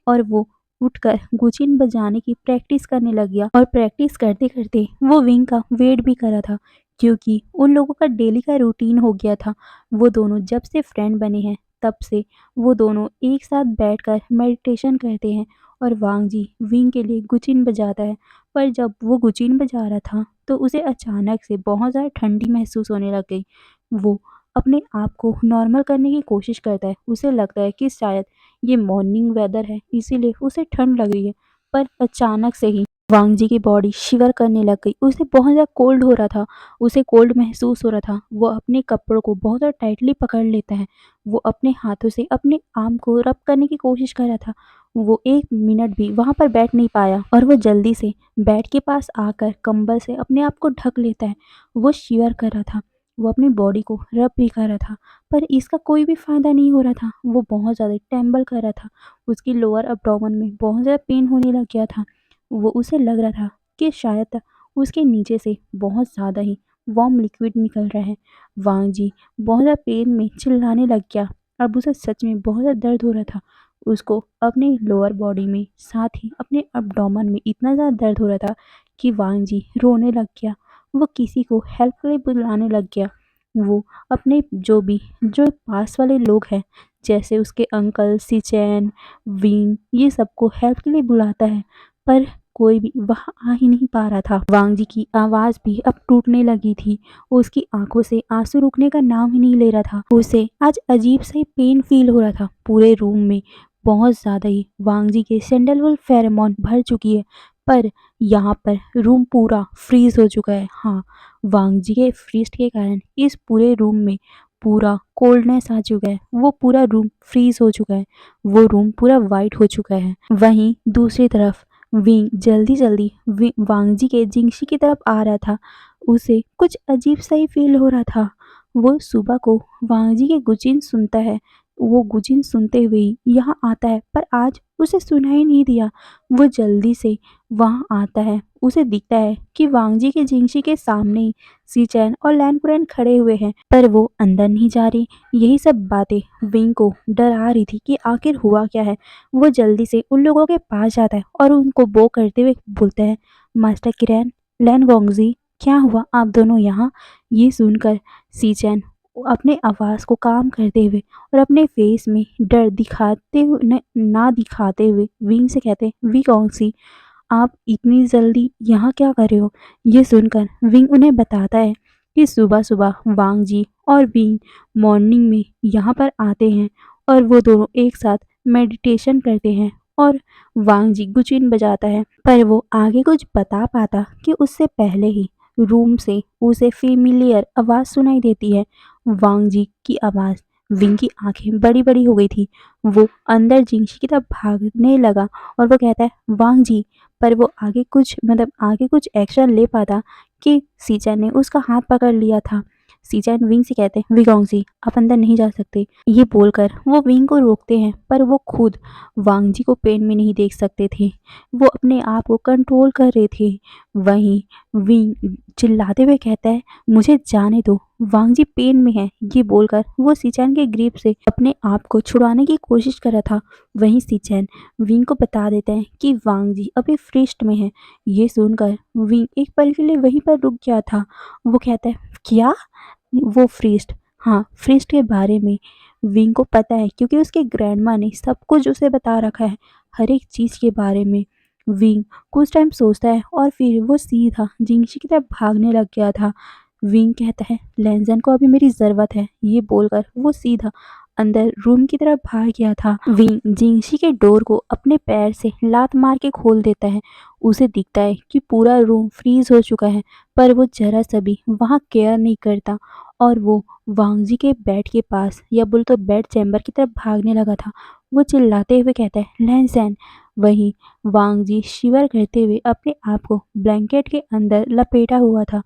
और वो उठकर गुचिन बजाने की प्रैक्टिस करने लग गया, और प्रैक्टिस करते करते वो विंग का वेट भी कर रहा था, क्योंकि उन लोगों का डेली का रूटीन हो गया था। वो दोनों जब से फ्रेंड बने हैं, तब से वो दोनों एक साथ बैठकर मेडिटेशन करते हैं, और वांग जी विंग के लिए गुचिन बजाता है। पर जब वो गुचिन बजा रहा था, तो उसे अचानक से बहुत ज़्यादा ठंडी महसूस होने लग गई। वो अपने आप को नॉर्मल करने की कोशिश करता है। उसे लगता है कि शायद ये मॉर्निंग वेदर है, इसीलिए उसे ठंड लग रही है। पर अचानक से ही वांग जी की बॉडी शिवर करने लग गई। उसे बहुत ज़्यादा कोल्ड हो रहा था, उसे कोल्ड महसूस हो रहा था। वो अपने कपड़ों को बहुत ज़्यादा टाइटली पकड़ लेता है। वो अपने हाथों से अपने आर्म को रब करने की कोशिश कर रहा था। वो 1 मिनट भी वहाँ पर बैठ नहीं पाया, और वो जल्दी से बेड के पास आकर कंबल से अपने आप को ढक लेता है। वो शिवर कर रहा था, वो अपनी बॉडी को रब भी कर रहा था, पर इसका कोई भी फ़ायदा नहीं हो रहा था। वो बहुत ज़्यादा ट्रेम्बल कर रहा था। उसकी लोअर एब्डोमेन में बहुत ज़्यादा पेन होने लग गया था। उसे लग रहा था कि शायद उसके नीचे से बहुत ज़्यादा ही वार्म लिक्विड निकल रहा है। वांग जी बहुत ज़्यादा पेन में चिल्लाने लग गया। अब उसे सच में बहुत ज़्यादा दर्द हो रहा था। उसको अपने लोअर बॉडी में, साथ ही अपने एब्डोमेन में इतना ज़्यादा दर्द हो रहा था कि वांग जी रोने लग गया। वो किसी को हेल्प के लिए बुलाने लग गया। वो अपने जो पास वाले लोग हैं, जैसे उसके अंकल सिचैन, विंग, ये सबको हेल्प के लिए बुलाता है, पर कोई भी वहाँ आ ही नहीं पा रहा था। वांग जी की आवाज़ भी अब टूटने लगी थी। उसकी आंखों से आंसू रुकने का नाम ही नहीं ले रहा था। उसे आज अजीब सा ही पेन फील हो रहा था। पूरे रूम में बहुत ज़्यादा ही वांग जी के सैंडलवुड फेरोमोन भर चुकी है, पर यहाँ पर रूम पूरा फ्रीज हो चुका है। हाँ, वांग जी के फ्रीज के कारण इस पूरे रूम में पूरा कोल्डनेस आ चुका है। वो पूरा रूम फ्रीज हो चुका है। वो रूम पूरा वाइट हो चुका है। वहीं दूसरी तरफ विंग जल्दी जल्दी वांग जी के जिंगशी की तरफ आ रहा था। उसे कुछ अजीब सा ही फील हो रहा था। वो सुबह को वांग जी के गुजिन सुनता है। वो गुजिन सुनते हुए ही यहाँ आता है, पर आज उसे सुनाई नहीं दिया। वो जल्दी से वहाँ आता है, उसे दिखता है कि वांगजी के जिंगशी के सामने ही सीचैन और लैनकुरैन खड़े हुए हैं, पर वो अंदर नहीं जा रही। यही सब बातें विंग को डरा रही थी कि आखिर हुआ क्या है। वो जल्दी से उन लोगों के पास जाता है और उनको बो करते हुए बोलता है, मास्टर किरैन, लैन गोंगजी, क्या हुआ आप दोनों यहाँ? ये सुनकर सीचैन अपने आवाज़ को काम करते हुए और अपने फेस में डर दिखाते हुए ना दिखाते हुए विंग से कहते हैं, वी गोंगजी, आप इतनी जल्दी यहाँ क्या कर रहे हो? ये सुनकर विंग उन्हें बताता है कि सुबह सुबह वांग जी और विंग मॉर्निंग में यहाँ पर आते हैं और वो दोनों एक साथ मेडिटेशन करते हैं और वांग जी गुचिन बजाता है, पर वो आगे कुछ बता पाता कि उससे पहले ही रूम से उसे फेमिलियर आवाज़ सुनाई देती है। वांग जी की आवाज़। विंग की आंखें बड़ी बड़ी हो गई थी। वो अंदर जिंगशी की तरफ भागने लगा और वो कहता है, वांग जी, पर वो आगे कुछ एक्शन ले पाता कि सीचैन ने उसका हाथ पकड़ लिया था। सीचैन विंग से कहते हैं, विगोंगजी, आप अंदर नहीं जा सकते। ये बोलकर वो विंग को रोकते हैं, पर वो खुद वांगजी को पेन में नहीं देख सकते थे। वो अपने आप को कंट्रोल कर रहे थे। वहीं विंग चिल्लाते हुए कहता है, मुझे जाने दो, वांगजी पेन में है। ये बोलकर वो सीचैन के ग्रिप से अपने आप को छुड़ाने की कोशिश कर रहा था। वहीं सीचैन विंग को बता देता है कि वांग जी अभी फ्रिस्ट में है। ये सुनकर विंग एक पल के लिए वहीं पर रुक गया था। वो कहता है, क्या? वो फ्रिस्ट? हाँ, फ्रिस्ट के बारे में विंग को पता है क्योंकि उसके ग्रैंडमा ने सब कुछ उसे बता रखा है, हर एक चीज़ के बारे में। विंग कुछ टाइम सोचता है और फिर वो सीधा जिंगशी की तरफ भागने लग गया था। विंग कहता है, लेंजन को अभी मेरी ज़रूरत है। ये बोलकर वो सीधा अंदर रूम की तरफ भाग गया था। विंग जिंगशी के डोर को अपने पैर से लात मार के खोल देता है। उसे दिखता है कि पूरा रूम फ्रीज हो चुका है, पर वो जरा सा भी वहाँ केयर नहीं करता और वो वांगजी के बेड के पास या बोल तो बेड चैम्बर की तरफ भागने लगा था। वो चिल्लाते हुए कहता है, लैंसन। वहीं वांगजी शिवर करते हुए अपने आप को ब्लैंकेट के अंदर लपेटा हुआ था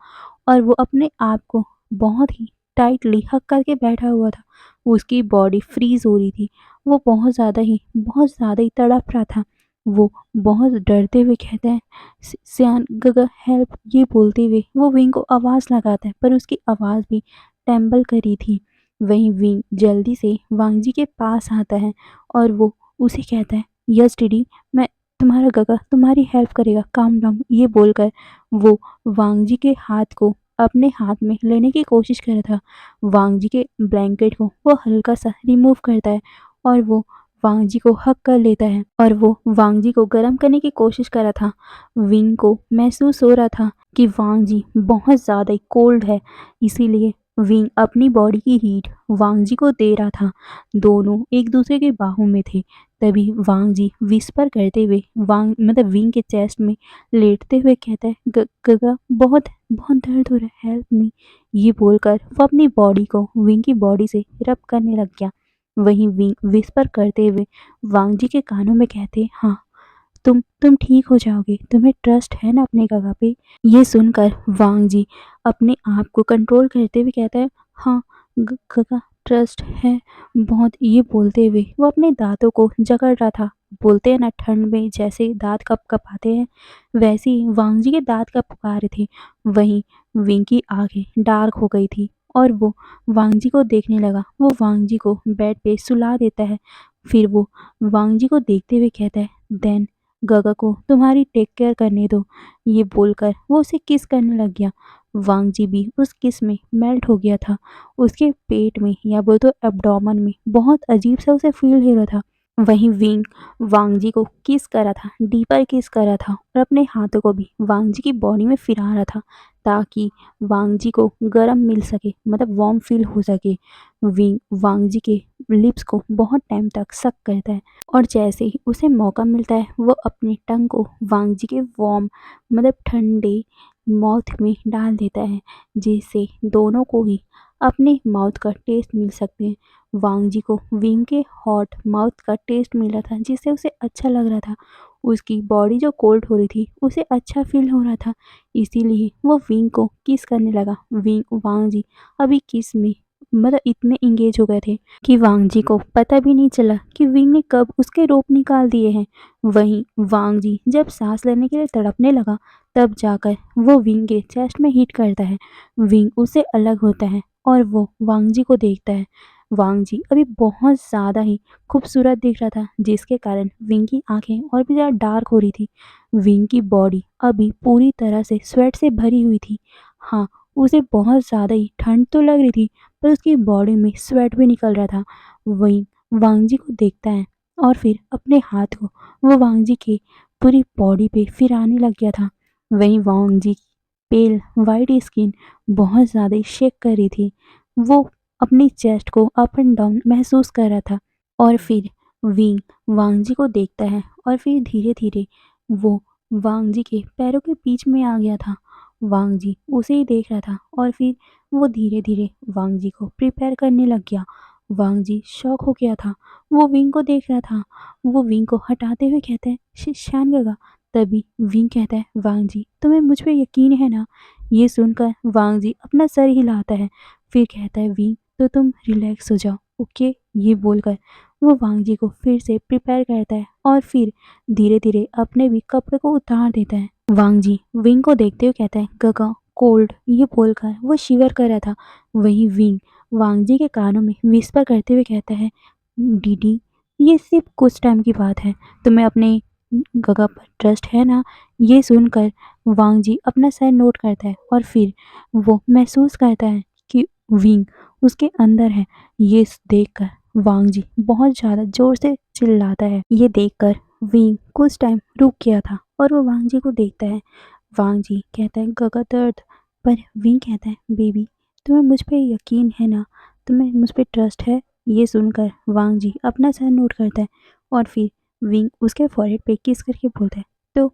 और वो अपने आप को बहुत ही टाइटली हक करके बैठा हुआ था। उसकी बॉडी फ्रीज हो रही थी। वो बहुत ज़्यादा ही तड़प रहा था। वो बहुत डरते हुए कहता है, सियान गगा हेल्प। ये बोलते हुए वो विंग को आवाज़ लगाता है, पर उसकी आवाज़ भी टेम्बल करी थी। वहीं विंग जल्दी से वांगजी के पास आता है और वो उसे कहता है, यस डीडी, मैं तुम्हारा गगा तुम्हारी हेल्प करेगा, काम डाउन। ये बोलकर वो वांगजी के हाथ को अपने हाथ में लेने की कोशिश कर रहा था। वांगजी के ब्लैंकेट को वो हल्का सा रिमूव करता है और वो वांगजी को हक कर लेता है और वो वांगजी को गर्म करने की कोशिश कर रहा था। विंग को महसूस हो रहा था कि वांगजी बहुत ज़्यादा ही कोल्ड है, इसीलिए विंग अपनी बॉडी की हीट वांगजी को दे रहा था। दोनों एक दूसरे के बाहों में थे। तभी वांगजी विस्पर करते हुए विंग के चेस्ट में लेटते हुए कहता है, गगा बहुत बहुत दर्द हो रहा है, हेल्प मी। ये बोलकर वो अपनी बॉडी को विंग की बॉडी से रब करने लग गया। वहीं विंग विस्पर करते हुए वांगजी के कानों में कहते, हाँ, तुम ठीक हो जाओगे, तुम्हें ट्रस्ट है ना अपने गगा पे। ये सुनकर वांगजी अपने आप को कंट्रोल करते हुए कहता है, हाँ, गगा ट्रस्ट है बहुत। ये बोलते हुए वो अपने दांतों को जकड़ रहा था। बोलते हैं ना, ठंड में जैसे दांत कप कपाते हैं, वैसे ही वांगजी के दांत कप कपा रहे थे। वहीं विंग की आंखें डार्क हो गई थी और वो वांगजी को देखने लगा। वो वांगजी को बेड पे सुला देता है। फिर वो वांगजी को देखते हुए कहता है, देन गगा को तुम्हारी टेक केयर करने दो। ये बोलकर वो उसे किस करने लग गया। वांगजी भी उस किस में मेल्ट हो गया था। उसके पेट में या बोल तो एब्डोमेन में बहुत अजीब सा उसे फील हो रहा था। वहीं विंग वांगजी को किस कर रहा था, डीपर किस कर रहा था और अपने हाथों को भी वांगजी की बॉडी में फिरा रहा था ताकि वांगजी को गरम मिल सके, मतलब वार्म फील हो सके। विंग वांगजी के लिप्स को बहुत टाइम तक सक करता है और जैसे ही उसे मौका मिलता है वो अपनी टंग को वांगजी के वार्म ठंडे माउथ में डाल देता है, जिससे दोनों को ही अपने माउथ का टेस्ट मिल सकते हैं। वांगजी को विंग के हॉट माउथ का टेस्ट मिल रहा था, जिससे उसे अच्छा लग रहा था। उसकी बॉडी जो कोल्ड हो रही थी उसे अच्छा फील हो रहा था, इसीलिए वो विंग को किस करने लगा। विंग वांगजी अभी किस में मतलब इतने एंगेज हो गए थे कि वांग जी को पता भी नहीं चला कि विंग ने कब उसके रोप निकाल दिए हैं। वहीं वांग जी जब सांस लेने के लिए तड़पने लगा, तब जाकर वो विंग के चेस्ट में हिट करता है। विंग उससे अलग होता है और वो वांग जी को देखता है। वांग जी अभी बहुत ज़्यादा ही खूबसूरत दिख रहा था, जिसके कारण विंग की आंखें और भी ज़्यादा डार्क हो रही थी। विंग की बॉडी अभी पूरी तरह से स्वेट से भरी हुई थी। हाँ, उसे बहुत ज़्यादा ही ठंड तो लग रही थी, पर उसकी बॉडी में स्वेट भी निकल रहा था। वहीं वांग जी को देखता है और फिर अपने हाथ को वो वांग जी के पूरी बॉडी पे फिराने लग गया था। वहीं वांग जी की पेल वाइट स्किन बहुत ज़्यादा ही शेक कर रही थी। वो अपनी चेस्ट को अप एंड डाउन महसूस कर रहा था और फिर विंग वांग जी को देखता है और फिर धीरे धीरे वो वांग जी के पैरों के बीच में आ गया था। वांग जी उसे ही देख रहा था और फिर वो धीरे धीरे वांग जी को प्रिपेयर करने लग गया। वांग जी शॉक हो गया था, वो विंग को देख रहा था। वो विंग को हटाते हुए कहता है, शान गगा। तभी विंग कहता है, वांग जी तुम्हें मुझ पे यकीन है ना? ये सुनकर वांग जी अपना सर हिलाता है, फिर कहता है, विंग तो तुम रिलैक्स हो जाओ, ओके। ये बोलकर वो वांग जी को फिर से प्रिपेयर करता है और फिर धीरे धीरे अपने भी कपड़े को उतार देता है। वांग जी विंग को देखते हुए कहता है, गगा कोल्ड। ये बोलकर वो शिवर कर रहा था। वहीं विंग वांग जी के कानों में विस्पर करते हुए कहता है, डीडी ये सिर्फ कुछ टाइम की बात है, तुम्हें अपने गगा पर ट्रस्ट है ना? ये सुनकर वांग जी अपना सर नोट करता है और फिर वो महसूस करता है कि विंग उसके अंदर है। ये देखकर वांग जी बहुत ज़्यादा जोर से चिल्लाता है। ये देखकर विंग कुछ टाइम रुक गया था और वो वांग जी को देखता है। वांग जी कहता है, गगा दर्द। पर विंग कहता है, बेबी तुम्हें मुझ पे यकीन है ना? तुम्हें मुझ पे ट्रस्ट है? ये सुनकर वांग जी अपना सर नोट करता है और फिर विंग उसके फॉरहेड पे किस करके बोलता है, तो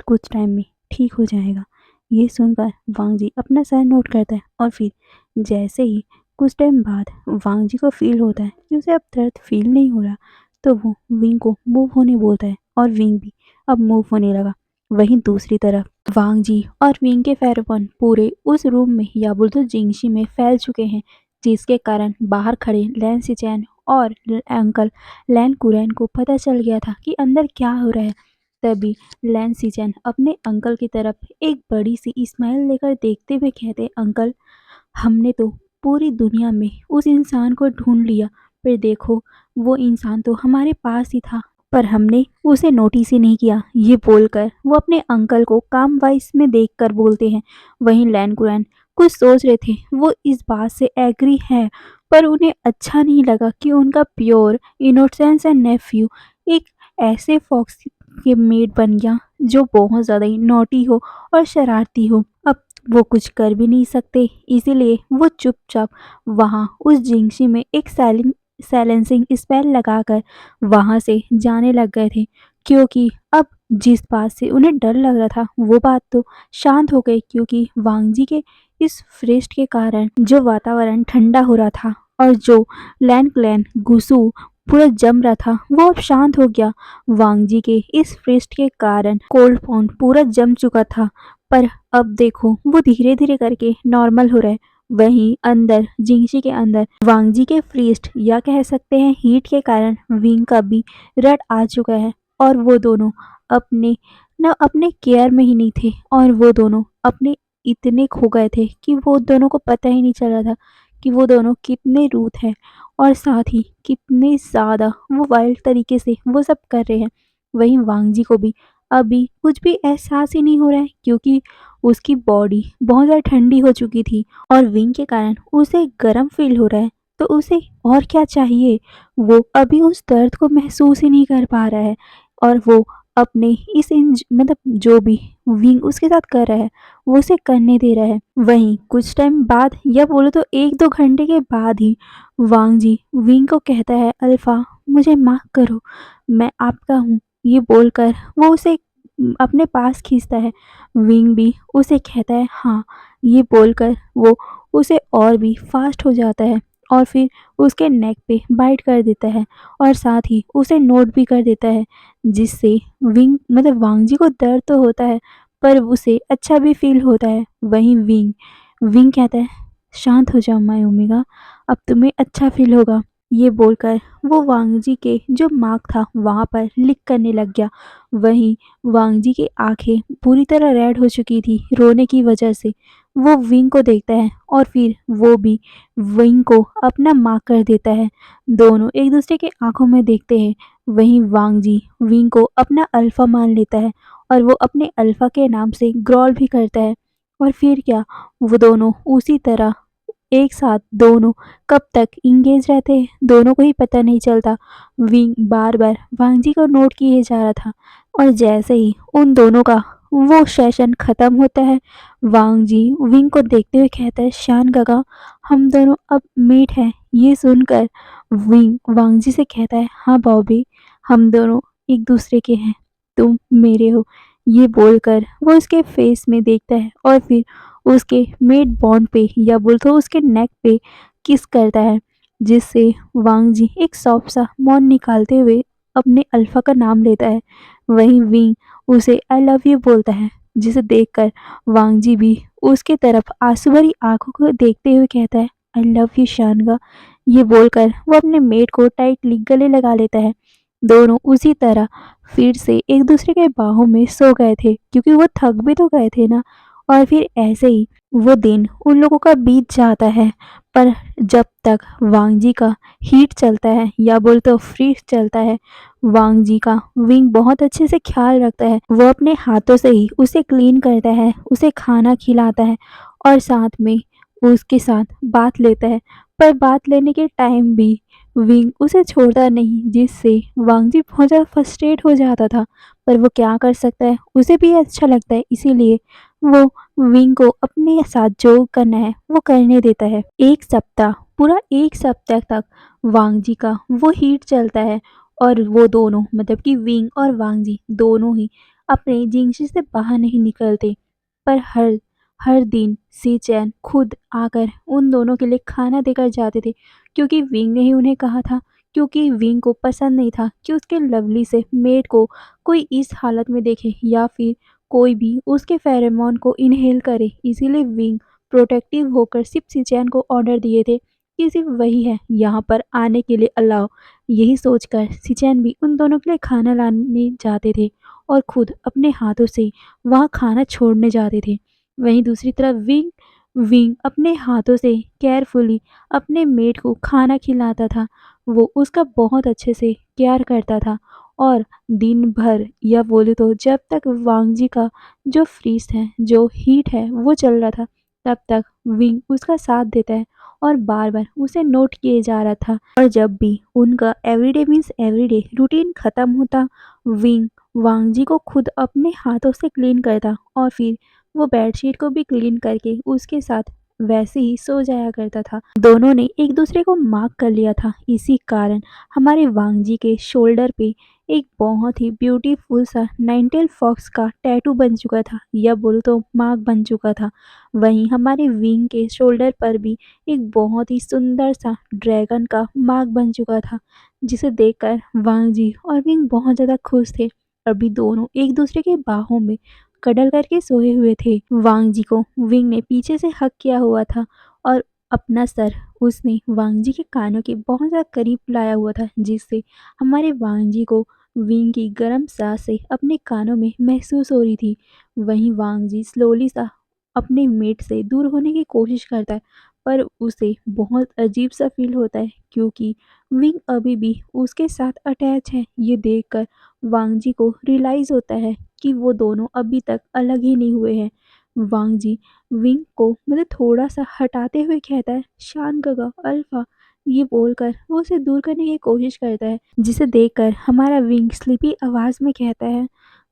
कुछ टाइम में ठीक हो जाएगा। ये सुनकर वांग जी अपना सर नोट करता है और फिर जैसे ही कुछ टाइम बाद वांग जी को फील होता है कि उसे अब दर्द फील नहीं हो रहा, तो वो विंग को मूव होने बोलता है और विंग भी अब मूव होने लगा। वहीं दूसरी तरफ वांग जी और विंग के फेरोमोन पूरे उस रूम में या बोल तो जिंगशी में फैल चुके हैं, जिसके कारण बाहर खड़े लैन सिचैन और अंकल लैन कुरैन को पता चल गया था कि अंदर क्या हो रहा है। तभी लैन सिचैन अपने अंकल की तरफ एक बड़ी सी स्माइल लेकर देखते हुए कहते, अंकल हमने तो पूरी दुनिया में उस इंसान को ढूंढ लिया, पर देखो वो इंसान तो हमारे पास ही था, पर हमने उसे नोटिस ही नहीं किया। ये बोलकर वो अपने अंकल को काम वाइस में देखकर बोलते हैं। वहीं लैन कुरैन कुछ सोच रहे थे, वो इस बात से एग्री है, पर उन्हें अच्छा नहीं लगा कि उनका प्योर इनोसेंस एंड नेफ्यू एक ऐसे फॉक्स के मेड बन गया जो बहुत ज़्यादा ही नॉटी हो और शरारती हो। अब वो कुछ कर भी नहीं सकते, इसीलिए वो चुपचाप वहाँ उस जिंगशी में एक साइलेंसिंग स्पेल लगाकर वहाँ से जाने लग गए थे, क्योंकि अब जिस बात से उन्हें डर लग रहा था वो बात तो शांत हो गई, क्योंकि वांग जी के इस फ्रेस्ट के कारण जो वातावरण ठंडा हो रहा था और जो लैन क्लैन गुसु पूरा जम रहा था वो अब शांत हो गया। वांग जी के इस फ्रेस्ट के कारण कोल्ड पॉन्ड पूरा जम चुका था, पर अब देखो वो धीरे धीरे करके नॉर्मल हो रहा है। वहीं अंदर जिंगशी के अंदर वांग जी के फ्रीस्ट या कह सकते हैं हीट के कारण विंग का भी रट आ चुका है और वो दोनों अपने न अपने केयर में ही नहीं थे और वो दोनों अपने इतने खो गए थे कि वो दोनों को पता ही नहीं चल रहा था कि वो दोनों कितने रूथ हैं और साथ ही कितने ज़्यादा वो वाइल्ड तरीके से वो सब कर रहे हैं। वहीं वांग जी को भी अभी कुछ भी एहसास ही नहीं हो रहा है, क्योंकि उसकी बॉडी बहुत ज़्यादा ठंडी हो चुकी थी और विंग के कारण उसे गर्म फील हो रहा है। तो उसे और क्या चाहिए? वो अभी उस दर्द को महसूस ही नहीं कर पा रहा है और वो अपने इस मतलब जो भी विंग उसके साथ कर रहा है वो उसे करने दे रहा है। वहीं कुछ टाइम बाद या बोलो तो 1-2 घंटे के बाद ही वांग जी विंग को कहता है, अल्फा मुझे माफ़ करो, मैं आपका हूँ। ये बोलकर वो उसे अपने पास खींचता है। विंग भी उसे कहता है हाँ। ये बोलकर वो उसे और भी फास्ट हो जाता है और फिर उसके नेक पे बाइट कर देता है और साथ ही उसे नोट भी कर देता है, जिससे विंग मतलब वांग जी को दर्द तो होता है पर उसे अच्छा भी फील होता है। वहीं विंग विंग कहता है, शांत हो जाओ माय ओमेगा, अब तुम्हें अच्छा फ़ील होगा। ये बोलकर वो वांग जी के जो मार्क था वहाँ पर लिक करने लग गया। वहीं वांग जी की आँखें पूरी तरह रेड हो चुकी थी रोने की वजह से। वो विंग को देखता है और फिर वो भी विंग को अपना मार्क कर देता है। दोनों एक-दूसरे की आँखों में देखते हैं। वहीं वांग जी विंग को अपना अल्फ़ा मान लेता है और वो अपने अल्फ़ा के नाम से ग्रॉल भी करता है। और फिर क्या, वो दोनों उसी तरह एक साथ दोनों कब तक इंगेज रहते हैं, दोनों को ही पता नहीं चलता। विंग बार-बार वांग जी को नोट किए जा रहा था और जैसे ही उन दोनों का वो सेशन खत्म होता है, वांग जी विंग को देखते हुए कहता है, शान काका, हम दोनों अब मेट हैं। ये सुनकर विंग वांग जी से कहता है, हाँ बॉबी, हम दोनों एक दूसरे के हैं, तुम मेरे हो। ये बोलकर वो उसके फेस में देखता है और फिर उसके मेट बॉन्ड पे या बोल तो उसके नेक पे किस करता है, जिससे वांग जी एक सॉफ्ट सा मौन निकालते हुए अपने अल्फा का नाम लेता है। वहीं विंग उसे आई लव यू बोलता है, जिसे देखकर वांग जी भी उसके तरफ आंसू भरी आंखों को देखते हुए कहता है, आई लव यू शानगा। ये बोलकर वो अपने मेट को टाइटली गले लगा लेता है। दोनों उसी तरह फिर से एक दूसरे के बाहों में सो गए थे, क्योंकि वो थक भी तो गए थे ना। और फिर ऐसे ही वो दिन उन लोगों का बीत जाता है। पर जब तक वांग जी का हीट चलता है या बोल तो फ्रीज चलता है, वांग जी का विंग बहुत अच्छे से ख्याल रखता है। वो अपने हाथों से ही उसे क्लीन करता है, उसे खाना खिलाता है और साथ में उसके साथ बात लेता है। पर बात लेने के टाइम भी विंग उसे छोड़ता नहीं, जिससे वांग जी बहुत ज़्यादा फ्रस्ट्रेट हो जाता था। पर वो क्या कर सकता है, उसे भी अच्छा लगता है, इसीलिए वो विंग को अपने साथ जो करना है वो करने देता है। एक सप्ताह, पूरा एक सप्ताह तक वांग जी का वो हीट चलता है और वो दोनों मतलब कि विंग और वांग जी दोनों ही अपने जिंगशी से बाहर नहीं निकलते। पर हर हर दिन सीचैन खुद आकर उन दोनों के लिए खाना देकर जाते थे, क्योंकि विंग ने ही उन्हें कहा था। क्योंकि विंग को पसंद नहीं था कि उसके लवली से मेड को कोई इस हालत में देखे या फिर कोई भी उसके फेरोमोन को इनहेल करे, इसीलिए विंग प्रोटेक्टिव होकर सिर्फ सिचैन को ऑर्डर दिए थे कि सिर्फ वही है यहाँ पर आने के लिए अलाउ। यही सोचकर सिचैन भी उन दोनों के लिए खाना लाने जाते थे और खुद अपने हाथों से वहाँ खाना छोड़ने जाते थे। वहीं दूसरी तरफ विंग विंग अपने हाथों से केयरफुली अपने मेट को खाना खिलाता था। वो उसका बहुत अच्छे से केयर करता था और दिन भर या बोले तो जब तक वांग जी का जो फ्रीज है, जो हीट है वो चल रहा था, तब तक विंग उसका साथ देता है और बार बार उसे नोट किए जा रहा था। और जब भी उनका एवरीडे मीन्स एवरीडे रूटीन खत्म होता, विंग वांग जी को खुद अपने हाथों से क्लीन करता और फिर वो बेडशीट को भी क्लीन करके उसके साथ वैसे ही सो जाया करता था। दोनों ने एक दूसरे को मार्क कर लिया था, इसी कारण हमारे वांग जी के शोल्डर पे एक बहुत ही ब्यूटीफुल सा नाइनटेल फॉक्स का टैटू बन चुका था या बोलो तो मार्क बन चुका था। वहीं हमारे विंग के शोल्डर पर भी एक बहुत ही सुंदर सा ड्रैगन का मार्क बन चुका था, जिसे देखकर वांग जी और विंग बहुत ज़्यादा खुश थे। अभी दोनों एक दूसरे के बाहों में कडल करके सोए हुए थे। वांग जी को विंग ने पीछे से हक किया हुआ था और अपना सर उसने वांग जी के कानों के बहुत ज़्यादा करीब लाया हुआ था, जिससे हमारे वांग जी को विंग की गर्म सांसें अपने कानों में महसूस हो रही थी। वहीं वांग जी स्लोली सा अपने मेट से दूर होने की कोशिश करता है, पर उसे बहुत अजीब सा फील होता है, क्योंकि विंग अभी भी उसके साथ अटैच है। ये देखकर वांग जी को रियलाइज़ होता है कि वो दोनों अभी तक अलग ही नहीं हुए हैं। वांग जी विंग को मतलब थोड़ा-सा हटाते हुए कहता है, "शान गगा, अल्फा।" ये बोलकर वो उसे दूर करने की कोशिश करता है, जिसे देखकर हमारा विंग स्लीपी आवाज़ में कहता है,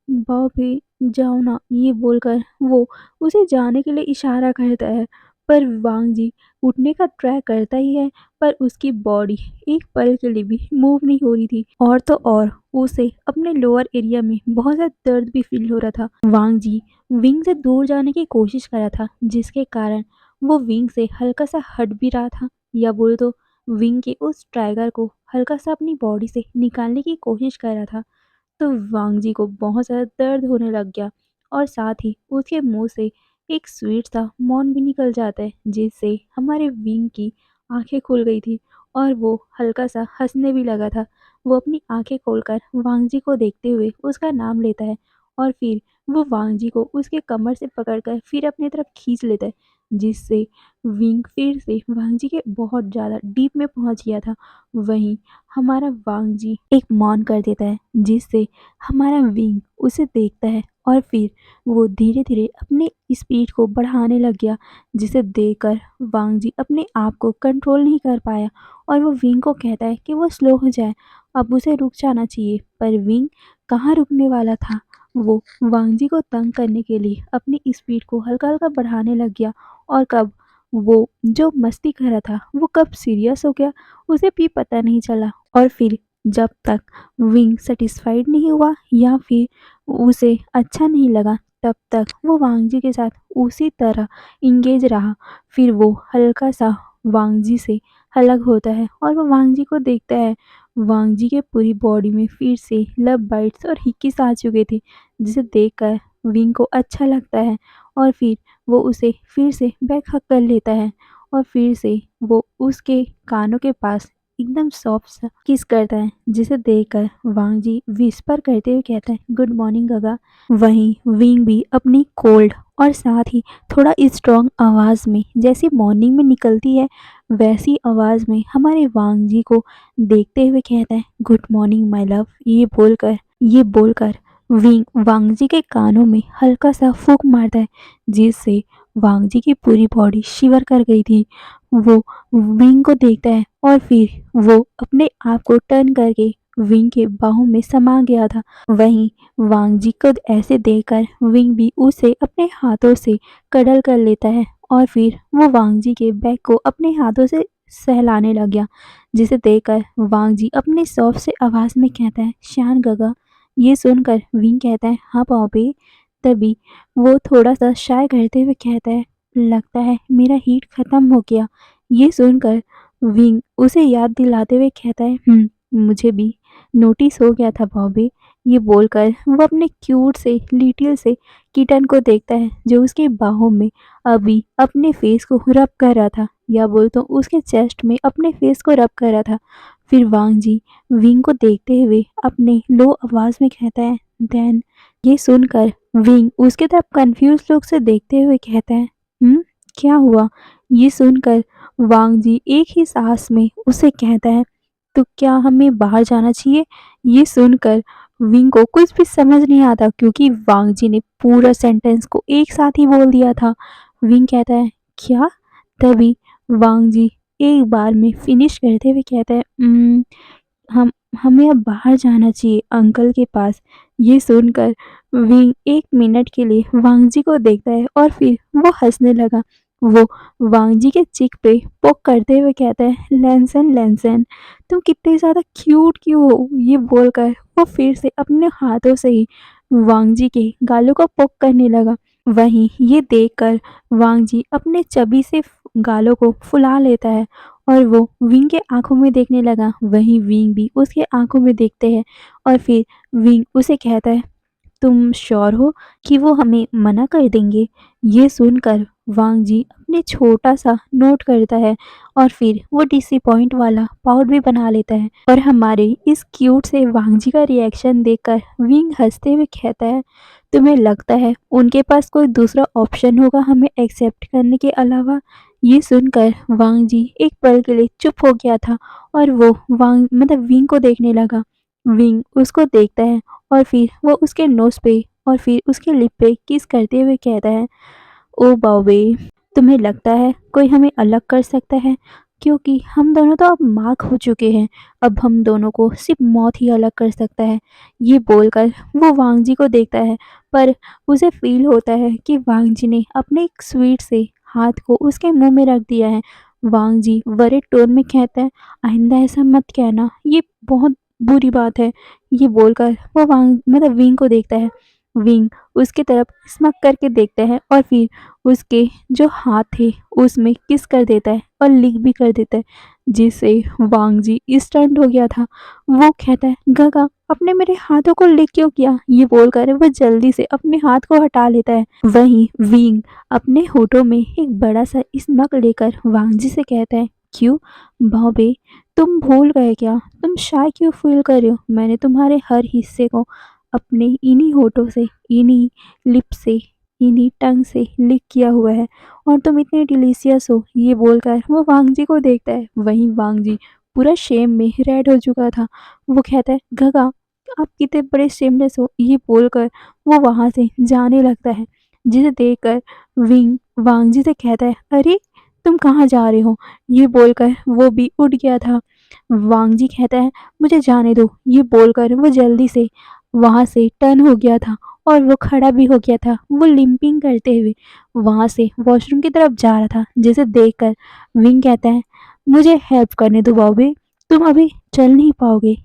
"बॉबी, जाओ ना।" ये बोलकर वो उसे जाने के लिए इशारा करता है, पर वांग जी उठने का ट्राई करता ही है, पर उसकी बॉडी एक पल के लिए भी मूव नहीं हो रही थी। और तो और उसे अपने लोअर एरिया में बहुत ज़्यादा दर्द भी फील हो रहा था। वांग जी विंग से दूर जाने की कोशिश कर रहा था, जिसके कारण वो विंग से हल्का सा हट भी रहा था या बोले तो विंग के उस ट्राइगर को हल्का सा अपनी बॉडी से निकालने की कोशिश कर रहा था। तो वांग जी को बहुत ज़्यादा दर्द होने लग गया और साथ ही उसके मुंह से एक स्वीट सा मौन भी निकल जाता है, जिससे हमारे विंग की आँखें खुल गई थी और वो हल्का-सा हँसने भी लगा था। वो अपनी आँखें खोलकर वांग जी को देखते हुए उसका नाम लेता है और फिर वो वांग जी को उसके कमर से पकड़कर फिर अपनी तरफ खींच लेता है, जिससे विंग फिर से वांग जी के बहुत ज़्यादा डीप में पहुँच गया था। वहीं हमारा वांग जी एक मौन कर देता है, जिससे हमारा विंग उसे देखता है और फिर वो धीरे-धीरे अपनी स्पीड को बढ़ाने लग गया, जिसे देखकर वांग जी अपने आप को कंट्रोल नहीं कर पाया और वो विंग को कहता है कि वो स्लो हो जाए, अब उसे रुक जाना चाहिए। पर विंग कहाँ रुकने वाला था, वो वांग जी को तंग करने के लिए अपनी स्पीड को हल्का-हल्का बढ़ाने लग गया और कब वो जो मस्ती कर रहा था, वो कब सीरियस हो गया, उसे भी पता नहीं चला। और फिर जब तक विंग सैटिस्फाइड नहीं हुआ या फिर उसे अच्छा नहीं लगा, तब तक वो वांग जी के साथ उसी तरह एंगेज रहा। फिर वो हल्का-सा वांग जी से अलग होता है और वो वांग जी को देखता है। वांग जी के पूरी बॉडी में फिर से लव बाइट्स और हिक्किस आ चुके थे, जिसे देखकर विंग को अच्छा लगता है और फिर वो उसे फिर से बैक हग कर लेता है और फिर से वो उसके कानों के पास एकदम सॉफ्ट सा किस करता है, जिसे देखकर वांग जी विस्पर करते हुए कहता है, गुड मॉर्निंग गगा। वहीं विंग भी अपनी कोल्ड और साथ ही थोड़ा स्ट्रॉन्ग आवाज़ में जैसी मॉर्निंग में निकलती है, वैसी आवाज़ में हमारे वांग जी को देखते हुए कहता है, गुड मॉर्निंग माय लव। ये बोलकर विंग वांग जी के कानों में हल्का सा फूंक मारता है, जिससे वांग जी की पूरी बॉडी शिवर कर गई थी। वो विंग को देखता है और फिर वो अपने आप को टर्न करके विंग के बाहों में समा गया था। वहीं वांग जी को ऐसे देखकर विंग भी उसे अपने हाथों से कडल कर लेता है और फिर वो वांग जी के बैक को अपने हाथों से सहलाने लग गया, जिसे देखकर वांग जी अपने सॉफ्ट से आवाज़ में कहता है, शान गगा। ये सुनकर विंग कहता है, हाँ पापे। तभी वो थोड़ा सा शाय करते हुए कहता है, लगता है मेरा हीट खत्म हो गया। ये सुनकर विंग उसे याद दिलाते हुए कहता है, मुझे भी नोटिस हो गया था बॉबी। ये बोलकर वो अपने क्यूट से लिटिल से किटन को देखता है, जो उसके बाहों में अभी अपने फेस को रब कर रहा था, या बोल तो उसके चेस्ट में अपने फेस को रब कर रहा था। फिर वांग जी विंग को देखते हुए अपने लो आवाज में कहता है, देन। ये सुनकर विंग उसके तरफ कंफ्यूज लुक से देखते हुए कहता है, क्या हुआ? ये सुनकर वांग जी एक ही सांस में उसे कहता है, तो क्या हमें बाहर जाना चाहिए? ये सुनकर विंग को कुछ भी समझ नहीं आता, क्योंकि वांग जी ने पूरा सेंटेंस को एक साथ ही बोल दिया था। विंग कहता है, क्या? तभी वांग जी एक बार में फिनिश करते हुए कहता है, हम हमें अब बाहर जाना चाहिए अंकल के पास। ये सुनकर विंग एक मिनट के लिए वांग जी को देखता है और फिर वो हंसने लगा। वो वांग जी के चिक पे पोक करते हुए कहता है, लैंसन लैंसन, तुम कितने ज़्यादा क्यूट क्यों हो? ये बोलकर वो फिर से अपने हाथों से ही वांग जी के गालों को पोक करने लगा। वहीं ये देखकर वांग जी अपने चबी से गालों को फुला लेता है और वो विंग के आंखों में देखने लगा। वहीं विंग भी उसके आंखों में देखते हैं और फिर विंग उसे कहता है, तुम श्योर हो कि वो हमें मना कर देंगे? ये सुनकर वांग जी अपने छोटा सा नोट करता है और फिर वो डिसअपॉइंट वाला पाउट भी बना लेता है। और हमारे इस क्यूट से वांग जी का रिएक्शन देखकर विंग हंसते हुए कहता है, तुम्हें लगता है उनके पास कोई दूसरा ऑप्शन होगा हमें एक्सेप्ट करने के अलावा? ये सुनकर वांग जी एक पल के लिए चुप हो गया था और वो विंग को देखने लगा। विंग उसको देखता है और फिर वो उसके नोज़ पे और फिर उसके लिप पे किस करते हुए कहता है, ओ बाबे, तुम्हें लगता है कोई हमें अलग कर सकता है? क्योंकि हम दोनों तो अब मार्क हो चुके हैं, अब हम दोनों को सिर्फ मौत ही अलग कर सकता है। ये बोलकर वो वांग जी को देखता है, पर उसे फील होता है कि वांग जी ने अपने एक स्वीट से हाथ को उसके मुंह में रख दिया है। वांग जी वरिड टोन में कहता है, आइंदा ऐसा मत कहना, ये बहुत बुरी बात है। ये बोलकर वो विंग को देखता है। विंग उसकी तरफ स्मक करके देखता है और फिर उसके जो हाथ थे उसमें किस कर देता है और लिक भी कर देता है, जिससे वांग जी स्टंट हो गया था। वो कहता है, गगा आपने मेरे हाथों को लिक क्यों किया? ये बोलकर वो जल्दी से अपने हाथ को हटा लेता है। वहीं विंग अपने होठों में एक बड़ा सा स्मक लेकर वांग जी से कहता है, क्यों? भाभी, तुम भूल गए क्या? तुम शाय क्यों फ़ील कर रहे हो? मैंने तुम्हारे हर हिस्से को अपने इन्हीं होठों से, इन्हीं लिप से, इन्हीं टंग से लिक किया हुआ है और तुम इतने डिलीशियस हो, ये बोलकर वो वांगजी को देखता है। वहीं वांगजी पूरा शेम में रेड हो चुका था। वो कहता है, "गगा, आप कितने बड़े शेमलेस हो।" ये बोलकर वो वहाँ से जाने लगता है, जिसे देखकर विंग वांगजी से कहता है, "अरे! तुम कहाँ जा रहे हो?" ये बोलकर वो भी उठ गया था। वांगजी कहता है, "मुझे जाने दो।" ये बोलकर वो जल्दी से वहाँ से टर्न हो गया था और वो खड़ा भी हो गया था। वो लिंपिंग करते हुए वहाँ से वॉशरूम की तरफ जा रहा था, जिसे देखकर विंग कहता है, "मुझे हेल्प करने दो बॉबी, तुम अभी चल नहीं पाओगे।"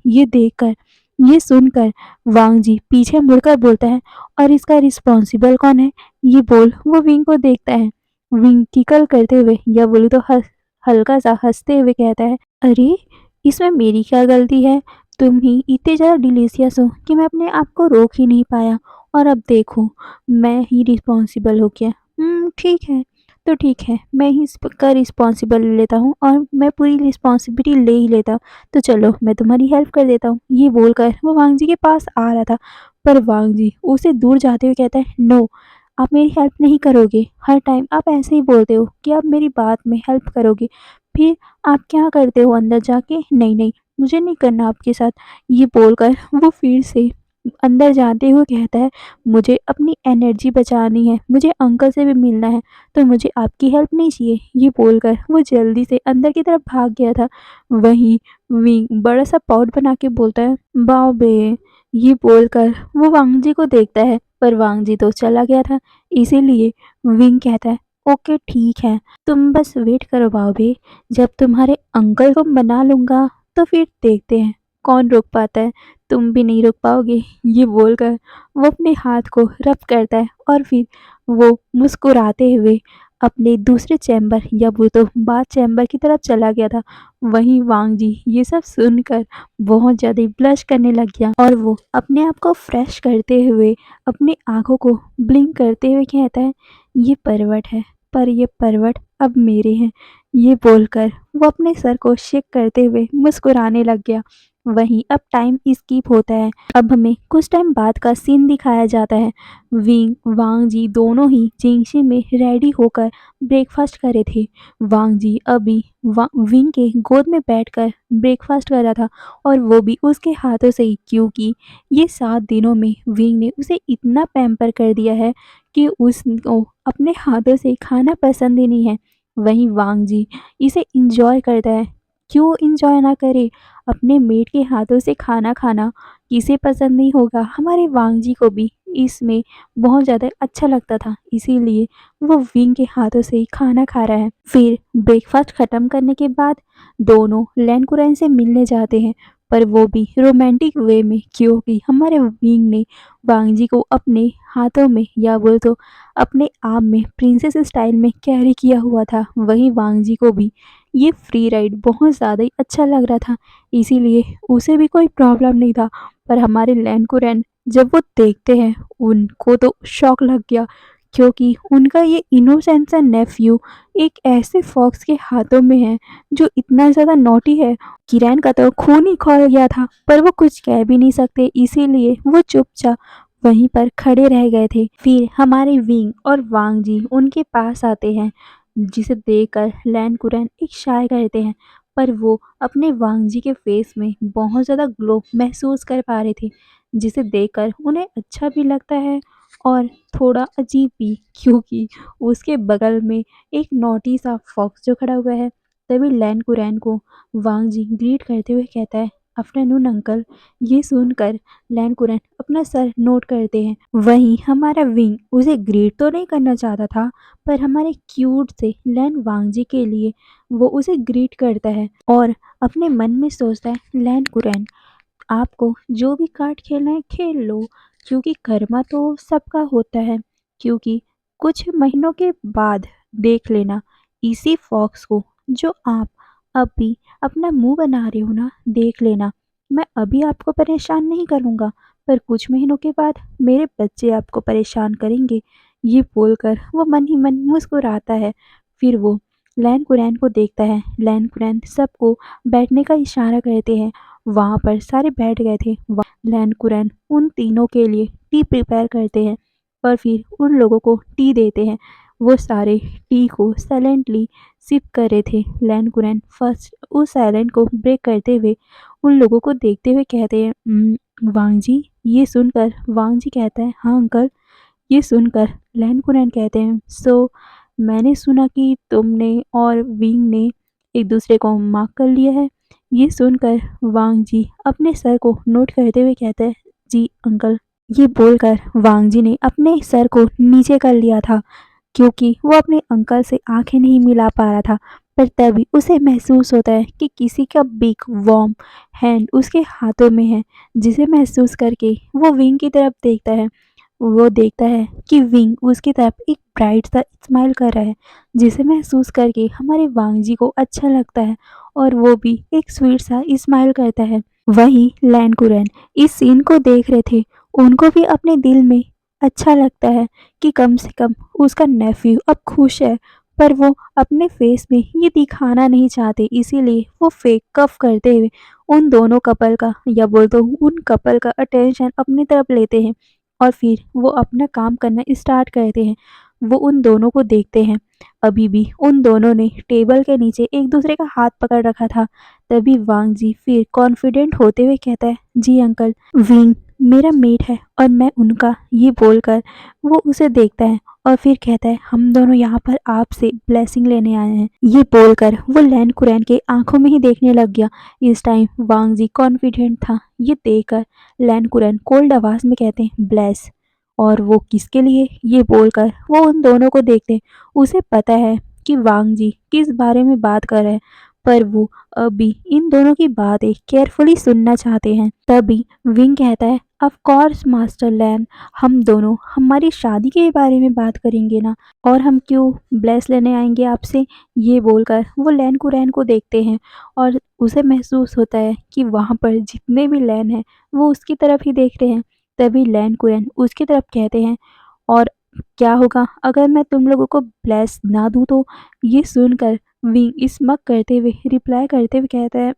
ये सुनकर वांगजी पीछे मुड़कर बोलता है, "और इसका रिस्पॉन्सिबल कौन है?" ये बोल वो विंग को देखता है। विंग किकल करते हुए या बोलूँ तो हल्का सा हंसते हुए कहता है, "अरे! इसमें मेरी क्या गलती है? तुम ही इतने ज़्यादा डिलीशियस हो कि मैं अपने आप को रोक ही नहीं पाया और अब देखो, मैं ही रिस्पॉन्सिबल हो गया। ठीक है, तो ठीक है, मैं ही इसका रिस्पॉन्सिबल ले लेता हूँ और मैं पूरी रिस्पॉन्सिबिलिटी ले ही लेता हूँ। तो चलो, मैं तुम्हारी हेल्प कर देता हूँ।" ये बोलकर वो वांगजी के पास आ रहा था, पर वांगजी उसे दूर जाते हुए कहता है, "नो, आप मेरी हेल्प नहीं करोगे। हर टाइम आप ऐसे ही बोलते हो कि आप मेरी बात में हेल्प करोगे, फिर आप क्या करते हो अंदर जाके, नहीं, नहीं, मुझे नहीं करना आपके साथ।" ये बोलकर वो फिर से अंदर जाते हुए कहता है, "मुझे अपनी एनर्जी बचानी है, मुझे अंकल से भी मिलना है, तो मुझे आपकी हेल्प नहीं चाहिए।" ये बोलकर वो जल्दी से अंदर की तरफ भाग गया था। वहीं विंग बड़ा-सा पॉट बना के बोलता है, "बाबे!" ये बोलकर वो वांगजी को देखता है, पर वांगजी तो चला गया था। इसीलिए विंग कहता है, "ओके, ठीक है, तुम बस वेट करो बाबे, जब तुम्हारे अंकल को मना लूँगा तो फिर देखते हैं कौन रोक पाता है, तुम भी नहीं रोक पाओगे।" ये बोलकर वो अपने हाथ को रब करता है और फिर वो मुस्कुराते हुए अपने दूसरे चैम्बर या बोले तो बाथ चैम्बर की तरफ चला गया था। वहीं वांगजी ये सब सुनकर बहुत ज़्यादा ब्लश करने लग गया और वो अपने आप को फ्रेश करते हुए अपनी आँखों को ब्लिंक करते हुए कहता है, "ये परवट है, पर ये परवट अब मेरे हैं।" ये बोलकर वो अपने सर को शेक करते हुए मुस्कुराने लग गया। वहीं अब टाइम स्किप होता है। अब हमें कुछ टाइम बाद का सीन दिखाया जाता है। विंग, वांग जी दोनों ही जिंगशी में रेडी होकर ब्रेकफास्ट कर रहे थे। वांग जी अभी विंग के गोद में बैठकर ब्रेकफास्ट कर रहा था और वो भी उसके हाथों से ही, क्योंकि ये 7 दिनों में विंग ने उसे इतना पैम्पर कर दिया है कि उसको अपने हाथों से खाना पसंद ही नहीं है। वहीं वांग जी इसे एन्जॉय करता है। क्यों एन्जॉय ना करे? अपने मेट के हाथों से खाना खाना किसे पसंद नहीं होगा? हमारे वांग जी को भी इसमें बहुत ज़्यादा अच्छा लगता था, इसीलिए वो विंग के हाथों से ही खाना खा रहा है। फिर ब्रेकफास्ट खत्म करने के बाद दोनों लैन कुरैन से मिलने जाते हैं, पर वो भी रोमांटिक वे में, क्योंकि हमारे विंग ने वांग जी को अपने हाथों में या बोले तो अपने आर्म में प्रिंसेस स्टाइल में कैरी किया हुआ था। वहीं वांग जी को भी ये फ्री राइड बहुत ज़्यादा ही अच्छा लग रहा था, इसीलिए उसे भी कोई प्रॉब्लम नहीं था। पर हमारे लैन कुरैन जब वो देखते हैं, उनको तो शॉक लग गया, क्योंकि उनका ये इनोसेंट सा नेफ्यू एक ऐसे फॉक्स के हाथों में है जो इतना ज़्यादा नॉटी है। किरैन का तो खून ही खौल गया था, पर वो कुछ कह भी नहीं सकते, इसीलिए वो चुपचाप वहीं पर खड़े रह गए थे। फिर हमारे विंग और वांग जी उनके पास आते हैं, जिसे देखकर लैन कुरैन एक शाय करते हैं, पर वो अपने वांग जी के फेस में बहुत ज़्यादा ग्लो महसूस कर पा रहे थे, जिसे देखकर उन्हें अच्छा भी लगता है और थोड़ा अजीब भी, क्योंकि उसके बगल में एक नोटी सा फॉक्स जो खड़ा हुआ है। तभी लैन कुरैन को वांग जी ग्रीट करते हुए कहता है, "आफ्टरनून अंकल।" ये सुनकर लैन कुरैन अपना सर नोट करते हैं। वहीं हमारा विंग उसे ग्रीट तो नहीं करना चाहता था, पर हमारे क्यूट से लैन वांग जी के लिए वो उसे ग्रीट करता है और अपने मन में सोचता है, "लैन कुरैन, आपको जो भी कार्ड खेलना है खेल लो, क्योंकि कर्मा तो सबका होता है, क्योंकि कुछ महीनों के बाद देख लेना, इसी फॉक्स को जो आप अभी अपना मुंह बना रहे हो ना, देख लेना, मैं अभी आपको परेशान नहीं करूँगा, पर कुछ महीनों के बाद मेरे बच्चे आपको परेशान करेंगे।" ये बोलकर वो मन ही मन मुस्कुराता है। फिर वो लैन कुरैन को देखता है। लैन कुरैन सबको बैठने का इशारा करते हैं। वहाँ पर सारे बैठ गए थे। लैन कुरैन उन तीनों के लिए टी प्रिपेयर करते हैं और फिर उन लोगों को टी देते हैं। वो सारे टी को साइलेंटली सिप कर रहे थे। लैन कुरैन फर्स्ट उस साइलेंट को ब्रेक करते हुए उन लोगों को देखते हुए कहते हैं, वांग जी।" ये सुनकर वांग जी कहता है, "हाँ अंकल।" ये सुनकर लैन कुरैन कहते हैं, "सो मैंने सुना कि तुमने और विंग ने एक दूसरे को मार्क कर लिया है।" ये सुनकर वांग जी अपने सर को नोट करते हुए कहते हैं, "जी अंकल।" ये बोलकर वांग जी ने अपने सर को नीचे कर लिया था, क्योंकि वो अपने अंकल से आंखें नहीं मिला पा रहा था। पर तभी उसे महसूस होता है कि किसी का बिग वार्म हैंड उसके हाथों में है, जिसे महसूस करके वो विंग की तरफ देखता है। वो देखता है कि विंग उसकी तरफ एक ब्राइट सा स्माइल कर रहा है, जिसे महसूस करके हमारे वांग जी को अच्छा लगता है और वो भी एक स्वीट सा स्माइल करता है। वहीं लैन कुरैन इस सीन को देख रहे थे। उनको भी अपने दिल में अच्छा लगता है कि कम से कम उसका नेफ्यू अब खुश है, पर वो अपने फेस में ये दिखाना नहीं चाहते, इसीलिए वो फेक कफ करते हुए उन दोनों कपल का या बोल दो उन कपल का अटेंशन अपनी तरफ लेते हैं और फिर वो अपना काम करना स्टार्ट करते हैं। वो उन दोनों को देखते हैं। अभी भी उन दोनों ने टेबल के नीचे एक दूसरे का हाथ पकड़ रखा था। तभी वांग जी फिर कॉन्फिडेंट होते हुए कहता है, "जी अंकल, विंग मेरा मेट है और मैं उनका।" ये बोलकर वो उसे देखता है और फिर कहता है, "हम दोनों यहाँ पर आपसे ब्लेसिंग लेने आए हैं।" ये बोलकर वो लैन कुरैन के आंखों में ही देखने लग गया। इस टाइम वांग जी कॉन्फिडेंट था। ये देखकर लैन कुरैन कोल्ड आवाज में कहते हैं, "ब्लेस।" और वो किसके लिए, ये बोलकर वो उन दोनों को देखते हैं। उसे पता है कि वांग जी किस बारे में बात कर रहे हैं, पर वो अभी इन दोनों की बातें केयरफुली सुनना चाहते हैं। तभी विंग कहता है, "ऑफ कोर्स मास्टर लैन, हम दोनों हमारी शादी के बारे में बात करेंगे ना, और हम क्यों ब्लेस लेने आएंगे आपसे।" ये बोलकर वो लैन कुरैन को देखते हैं और उसे महसूस होता है कि वहाँ पर जितने भी लैन हैं वो उसकी तरफ ही देख रहे हैं। तभी लैन कुरैन उसकी तरफ कहते हैं, "और क्या होगा अगर मैं तुम लोगों को ब्लेस ना दूँ तो?" ये सुनकर विंग स्मक करते हुए रिप्लाई करते हुए कहता है,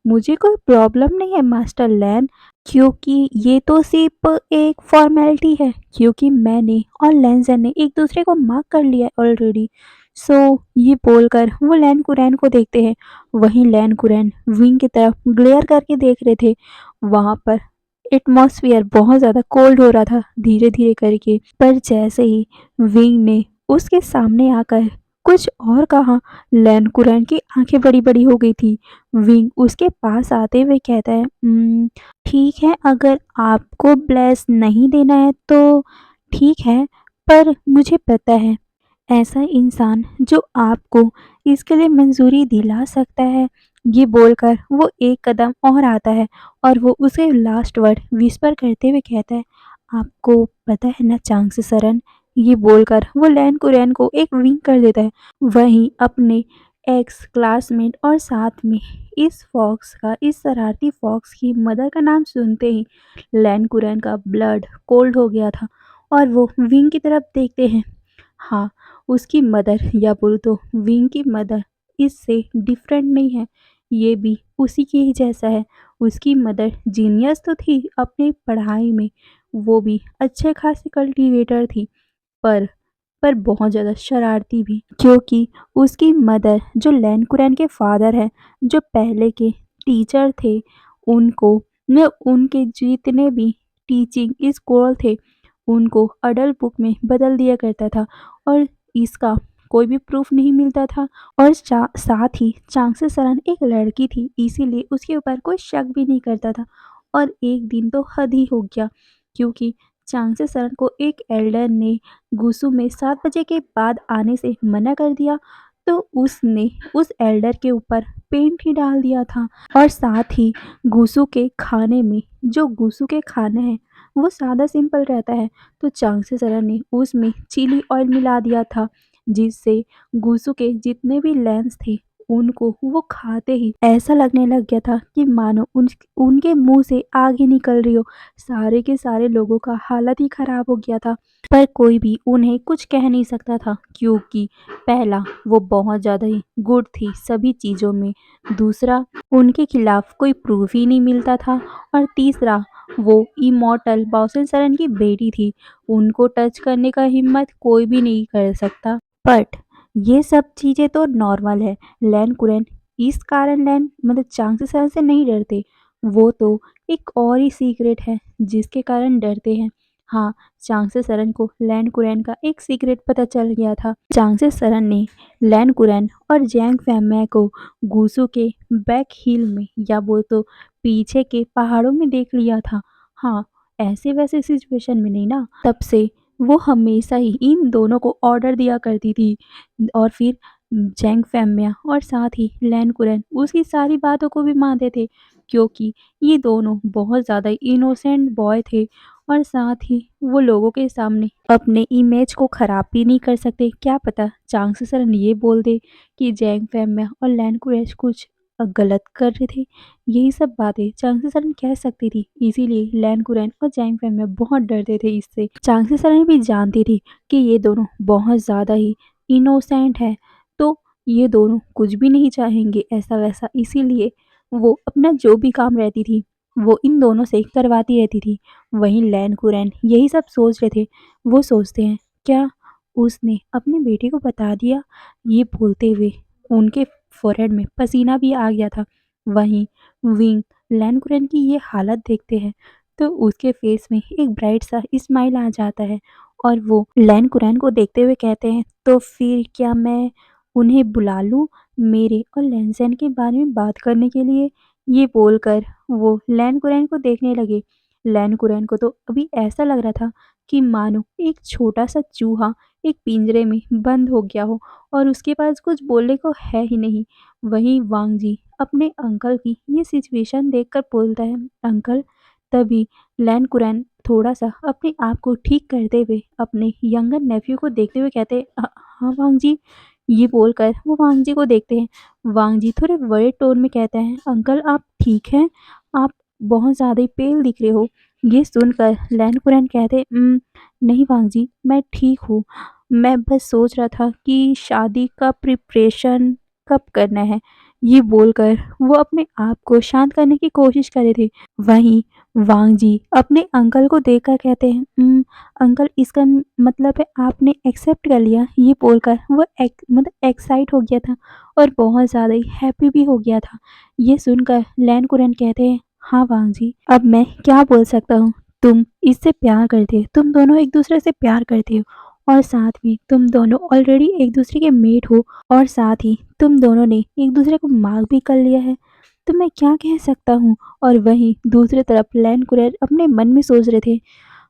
मुझे कोई प्रॉब्लम नहीं है मास्टर लैन, क्योंकि ये तो सिर्फ एक फॉर्मेलिटी है, क्योंकि मैंने और लैंजर ने एक दूसरे को मार्क कर लिया है ऑलरेडी।" सो ये बोलकर वो लैन कुरैन को देखते हैं। वहीं लैन कुरैन विंग की तरफ ग्लेयर करके देख रहे थे। वहाँ पर एटमॉस्फेयर बहुत ज़्यादा कोल्ड हो रहा था धीरे-धीरे करके। पर जैसे ही विंग ने उसके सामने आकर कुछ और कहा, लैन कुरैन की आंखें बड़ी-बड़ी हो गई थी। विंग उसके पास आते हुए कहता है, ठीक है, अगर आपको ब्लेस नहीं देना है तो ठीक है, पर मुझे पता है ऐसा इंसान जो आपको इसके लिए मंजूरी दिला सकता है।" ये बोलकर वो एक कदम और आता है और वो उसे लास्ट वर्ड विस्पर करते हुए कहता है, "आपको पता है ना चांग सरन।" ये बोलकर वो लैन कुरैन को एक विंक कर देता है। वहीं अपने एक्स क्लासमेट और साथ में इस शरारती फॉक्स की मदर का नाम सुनते ही लैन कुरैन का ब्लड कोल्ड हो गया था और वो विंग की तरफ देखते हैं। हाँ, उसकी मदर या बोलूँ तो विंग की मदर इससे डिफरेंट नहीं है, ये भी उसी के ही जैसा है। उसकी मदर जीनियस तो थी अपनी पढ़ाई में, वो भी अच्छे खासे कल्टीवेटर थी, पर बहुत ज़्यादा शरारती भी, क्योंकि उसकी मदर जो लैन कुरैन के फादर हैं, जो पहले के टीचर थे, उनको न उनके जितने भी टीचिंग स्कॉल थे, उनको अडल्ट बुक में बदल दिया करता था और इसका कोई भी प्रूफ नहीं मिलता था। और साथ ही चांगसे सरन एक लड़की थी, इसीलिए उसके ऊपर कोई शक भी नहीं करता था। और एक दिन तो हद ही हो गया, क्योंकि चांगसे सरन को एक एल्डर ने गुस्सू में 7 बजे के बाद आने से मना कर दिया, तो उसने उस एल्डर के ऊपर पेंट ही डाल दिया था। और साथ ही गुस्सू के खाने में, जो गुस्सू के खाना है वो सादा सिंपल रहता है, तो चांगसे सरन ने उसमें चिली ऑयल मिला दिया था, जिससे गुस्सू के जितने भी लेंस थे उनको वो खाते ही ऐसा लगने लग गया था कि मानो उनके मुंह से आग ही निकल रही हो। सारे के सारे लोगों का हालत ही खराब हो गया था, पर कोई भी उन्हें कुछ कह नहीं सकता था, क्योंकि पहला, वो बहुत ज़्यादा ही गुड थी सभी चीज़ों में। दूसरा, उनके खिलाफ कोई प्रूफ ही नहीं मिलता था। और तीसरा, वो इमॉर्टल बाउसन सरन की बेटी थी। उनको टच करने का हिम्मत कोई भी नहीं कर सकता। बट ये सब चीज़ें तो नॉर्मल है। लैन कुरैन इस कारण लैन मतलब चांगसे सरन से नहीं डरते। वो तो एक और ही सीक्रेट है जिसके कारण डरते हैं। हाँ, चांगसे सरन को लैन कुरैन का एक सीक्रेट पता चल गया था। चांगसे सरन ने लैन कुरैन और जैंग फैमै को गूसू के बैक हिल में, या वो तो पीछे के पहाड़ों में देख लिया था। हाँ, ऐसे वैसे सिचुएशन में नहीं ना। तब से वो हमेशा ही इन दोनों को ऑर्डर दिया करती थी, और फिर जैंग फैमिया और साथ ही लैन कुरैन उसकी सारी बातों को भी मानते थे, क्योंकि ये दोनों बहुत ज़्यादा इनोसेंट बॉय थे। और साथ ही वो लोगों के सामने अपने इमेज को ख़राब भी नहीं कर सकते। क्या पता चांगसे सरन ये बोल दे कि जैंग फैमिया और लैन कुरैश कुछ गलत कर रहे थे। यही सब बातें चांगसे सरन कह सकती थी, इसीलिए लैन कुरैन और जैंग फैमिया बहुत डरते थे इससे। चांगसे सरन भी जानती थी कि ये दोनों बहुत ज़्यादा ही इनोसेंट है, तो ये दोनों कुछ भी नहीं चाहेंगे ऐसा वैसा, इसीलिए वो अपना जो भी काम रहती थी वो इन दोनों से करवाती रहती थी। वहीं लैन कुरैन यही सब सोच रहे थे। वो सोचते हैं, क्या उसने अपने बेटे को बता दिया? ये बोलते हुए उनके फोrehead में पसीना भी आ गया था। वहीं विंग लैन कुरैन की ये हालत देखते हैं तो उसके फेस में एक ब्राइट सा स्माइल आ जाता है, और वो लैन कुरैन को देखते हुए कहते हैं, तो फिर क्या मैं उन्हें बुला लूं मेरे और लैनसेन के बारे में बात करने के लिए? ये बोलकर वो लैन कुरैन को देखने लगे। लैन कुरैन को तो अभी ऐसा लग रहा था कि मानो एक छोटा सा चूहा एक पिंजरे में बंद हो गया हो और उसके पास कुछ बोलने को है ही नहीं। वहीं वांग जी अपने अंकल की ये सिचुएशन देखकर बोलता है, अंकल। तभी लैन कुरैन थोड़ा सा अपने आप को ठीक करते हुए अपने यंगर नेफ्यू को देखते हुए कहते हैं, हाँ वांग जी। ये बोलकर वो वांग जी को देखते हैं। वांग जी थोड़े बड़े टोन में कहते हैं, अंकल आप ठीक हैं? आप बहुत ज़्यादा ही पेल दिख रहे हो। ये सुनकर लैन कुरैन कहते, नहीं वांग जी, मैं ठीक हूँ। मैं बस सोच रहा था कि शादी का प्रिपरेशन कब करना है। ये बोलकर वो अपने आप को शांत करने की कोशिश कर रहे थे। वहीं वांग जी अपने अंकल को देखकर कहते हैं, अंकल इसका मतलब है आपने एक्सेप्ट कर लिया? ये बोलकर वो मतलब एक्साइट हो गया था और बहुत ज़्यादा ही हैप्पी भी हो गया था। ये सुनकर लैन कुरैन कहते हैं, हाँ वांग जी, अब मैं क्या बोल सकता हूँ? तुम इससे प्यार करते हो, तुम दोनों एक दूसरे से प्यार करते हो, और साथ में तुम दोनों ऑलरेडी एक दूसरे के मेट हो, और साथ ही तुम दोनों ने एक दूसरे को मार्क भी कर लिया है, तो मैं क्या कह सकता हूँ? और वहीं दूसरी तरफ लैन कुरैन अपने मन में सोच रहे थे,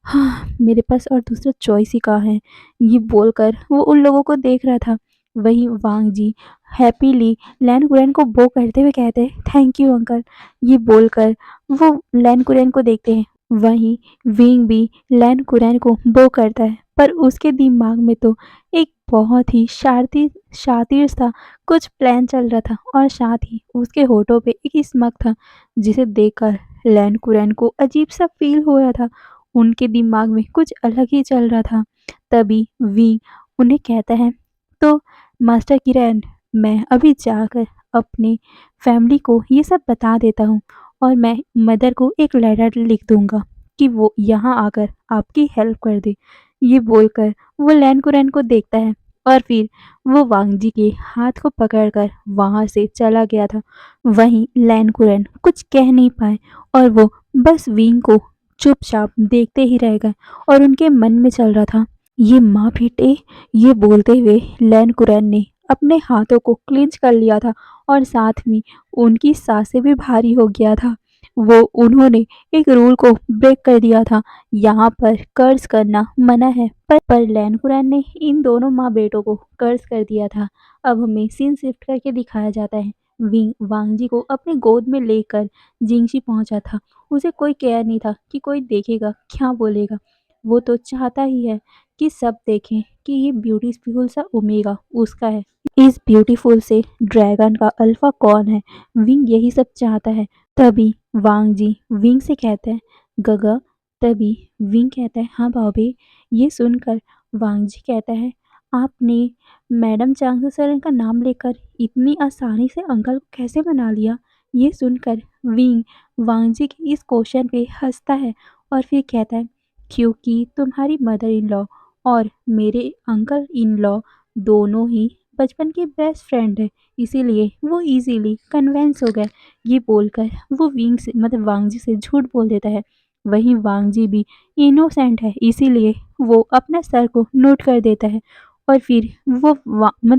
हाँ, मेरे पास और दूसरा चॉइस ही कहाँ है। ये बोलकर वो उन लोगों को देख रहा था। वहीं वांग जी हैप्पीली लैन कुरैन को बो करते हुए कहते हैं, थैंक यू अंकल। ये बोलकर वो लैन कुरैन को देखते हैं। वहीं विंग भी लैन कुरैन को बो करता है, पर उसके दिमाग में तो एक बहुत ही शातिर शातिर सा कुछ प्लान चल रहा था, और साथ ही उसके होठों पे एक स्मग था जिसे देखकर लैन कुरैन को अजीब सा फील हो रहा था। उनके दिमाग में कुछ अलग ही चल रहा था। तभी विंग उन्हें कहता है, तो मास्टर किरण, मैं अभी जाकर अपने फैमिली को ये सब बता देता हूँ, और मैं मदर को एक लेटर लिख दूंगा कि वो यहाँ आकर आपकी हेल्प कर दे। ये बोलकर वो लैन कुरैन को देखता है, और फिर वो वांग जी के हाथ को पकड़कर वहाँ से चला गया था। वहीं लैन कुरैन कुछ कह नहीं पाए, और वो बस विंग को चुपचाप देखते ही रह गए, और उनके मन में चल रहा था, ये माँ बेटे। ये बोलते हुए लैन कुरैन ने अपने हाथों को क्लिंच कर लिया था, और साथ में उनकी सांसें भी भारी हो गया था। वो उन्होंने एक रूल को ब्रेक कर दिया था, यहाँ पर कर्ज करना मना है, पर लैन कुरैन ने इन दोनों माँ बेटों को कर्ज कर दिया था। अब हमें सीन शिफ्ट करके दिखाया जाता है, विंग वांग जी को अपने गोद में लेकर जिंगशी पहुंचा था। उसे कोई केयर नहीं था कि कोई देखेगा क्या बोलेगा। वो तो चाहता ही है कि सब देखें कि ये ब्यूटीफुल सा ओमेगा उसका है। इस ब्यूटीफुल से ड्रैगन का अल्फा कौन है? विंग यही सब चाहता है। तभी वांग जी विंग से कहते हैं, गगा। तभी विंग कहता है, हाँ भाभी। ये सुनकर वांग जी कहता है, आपने मैडम चांग सर का नाम लेकर इतनी आसानी से अंकल को कैसे मना लिया? ये सुनकर विंग वांग जी के इस क्वेश्चन पे हंसता है और फिर कहता है, क्योंकि तुम्हारी मदर इन लॉ और मेरे अंकल इन लॉ दोनों ही बचपन के बेस्ट फ्रेंड है, इसीलिए वो इजीली कन्विंस हो गए। ये बोलकर वो विंग से वांग जी से झूठ बोल देता है। वहीं वांग जी भी इनोसेंट है, इसीलिए वो अपना सर को नोट कर देता है और फिर वो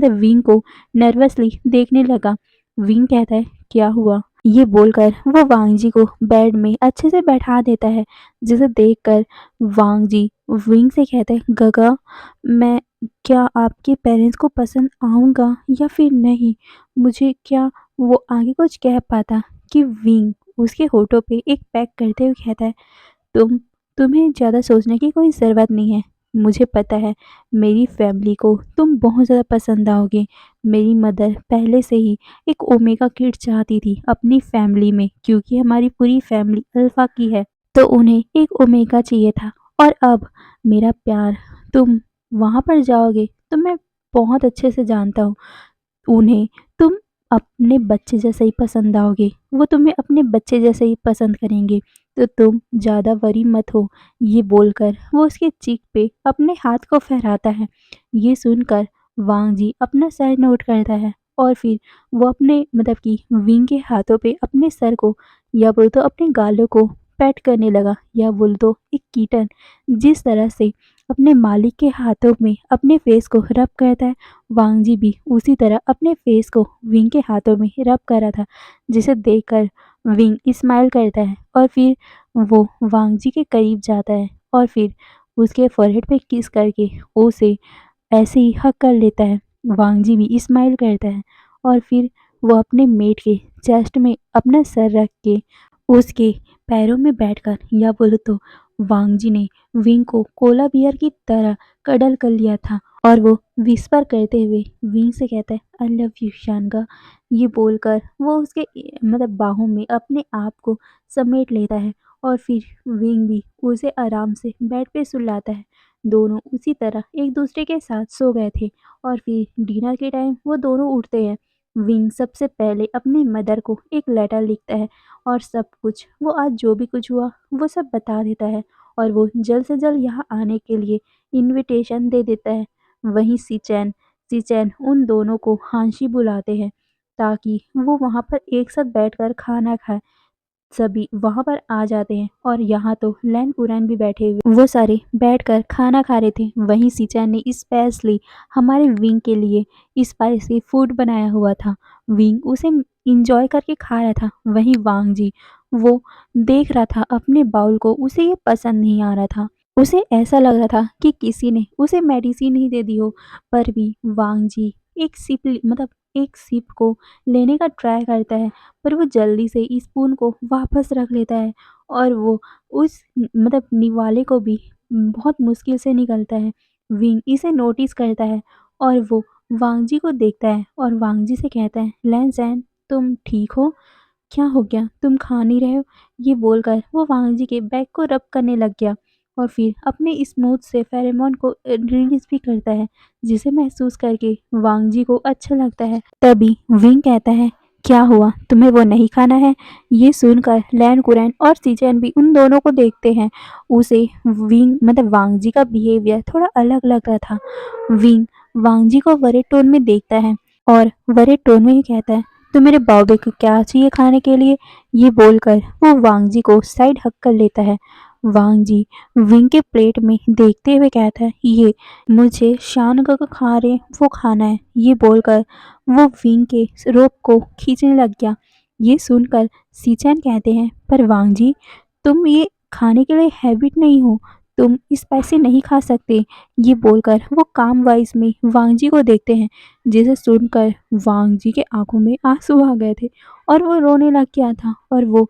विंग को नर्वसली देखने लगा। विंग कहता है, क्या हुआ? ये बोलकर वो वांग जी को बेड में अच्छे से बैठा देता है, जिसे देखकर वांग जी विंग से कहते हैं, गगा, मैं क्या आपके पेरेंट्स को पसंद आऊँगा या फिर नहीं? मुझे क्या वो आगे कुछ कह पाता कि विंग उसके होठों पे एक पैक करते हुए कहता है, तुम्हें ज़्यादा सोचने की कोई ज़रूरत नहीं है। मुझे पता है मेरी फैमिली को तुम बहुत ज़्यादा पसंद आओगे। मेरी मदर पहले से ही एक ओमेगा किड चाहती थी अपनी फैमिली में, क्योंकि हमारी पूरी फैमिली अल्फा की है, तो उन्हें एक ओमेगा चाहिए था। और अब मेरा प्यार, तुम वहाँ पर जाओगे तो मैं बहुत अच्छे से जानता हूँ, उन्हें तुम अपने बच्चे जैसे ही पसंद आओगे, वो तुम्हें अपने बच्चे जैसे ही पसंद करेंगे, तो तुम ज़्यादा वरी मत हो। ये बोलकर वो उसके चीक पे अपने हाथ को फहराता है। ये सुनकर वांग जी अपना सर नोट करता है और फिर वो अपने कि विंग के हाथों पे अपने सर को या बोल तो अपने गालों को पैट करने लगा, या बोल तो एक कीटन जिस तरह से अपने मालिक के हाथों में अपने फेस को रब करता है, वांग जी भी उसी तरह अपने फेस को विंग के हाथों में रब कर रहा था, जिसे देखकर विंग स्माइल करता है और फिर वो वांग जी के करीब जाता है और फिर उसके फोरहेड पे किस करके उसे ऐसे ही हक कर लेता है। वांग जी भी स्माइल करता है और फिर वो अपने मेट के चेस्ट में अपना सर रख के उसके पैरों में बैठकर, या बोलो तो वांग जी ने विंग को कोला बियर की तरह कडल कर लिया था और वो विस्पर करते हुए विंग से कहता है, आई लव यू शानगा। ये बोलकर वो उसके बाहों में अपने आप को समेट लेता है और फिर विंग भी उसे आराम से बेड पे सुलाता है। दोनों उसी तरह एक दूसरे के साथ सो गए थे और फिर डिनर के टाइम वो दोनों उठते हैं। विंग सबसे पहले अपने मदर को एक लेटर लिखता है और सब कुछ, वो आज जो भी कुछ हुआ वो सब बता देता है और वो जल्द से जल्द यहाँ आने के लिए इनविटेशन दे देता है। वहीं सीचैन सीचैन उन दोनों को हांशी बुलाते हैं ताकि वो वहाँ पर एक साथ बैठकर खाना खाएं। सभी वहाँ पर आ जाते हैं और यहाँ तो लैन कुरैन भी बैठे हुए, वो सारे बैठकर खाना खा रहे थे। वहीं सीचैन ने स्पेशली हमारे विंग के लिए स्पाइसी फूड बनाया हुआ था। विंग उसे इंजॉय करके खा रहा था। वहीं वांग जी वो देख रहा था अपने बाउल को, उसे ये पसंद नहीं आ रहा था। उसे ऐसा लग रहा था कि किसी ने उसे मेडिसिन ही दे दी हो। पर भी वांग जी एक सिप को लेने का ट्राई करता है, पर वो जल्दी से स्पून को वापस रख लेता है और वो उस निवाले को भी बहुत मुश्किल से निकलता है। विंग इसे नोटिस करता है और वो वांग जी को देखता है और वांग जी से कहता है, लैन सैन, तुम ठीक हो? क्या हो गया? तुम खा नहीं रहे हो? ये बोलकर वो वांग जी के बैक को रब करने लग गया और फिर अपने स्मूथ से फेरोमोन को रिलीज भी करता है, जिसे महसूस करके वांग जी को अच्छा लगता है। तभी विंग कहता है, क्या हुआ? तुम्हें वो नहीं खाना है? ये सुनकर लैन कुरैन और सीचैन भी उन दोनों को देखते हैं। उसे विंग वांग जी का बिहेवियर थोड़ा अलग लग रहा था। विंग वांग जी को वरे टोन में देखता है और वरे टोन में ही कहता है, तो मेरे बाबे को क्या चाहिए खाने के लिए? ये बोलकर वो वांग जी को साइड हक कर लेता है। वांग जी विंग के प्लेट में देखते हुए कहता है, ये मुझे शान का खा रहे वो खाना है। ये बोलकर वो विंग के रोप को खींचने लग गया। ये सुनकर सीचैन कहते हैं, पर वांग जी, तुम ये खाने के लिए हैबिट नहीं हो, तुम स्पाइसी नहीं खा सकते। ये बोलकर वो काम वाइज में वांग जी को देखते हैं, जिसे सुनकर वांग जी के आंखों में आंसू आ गए थे और वो रोने लग गया था और वो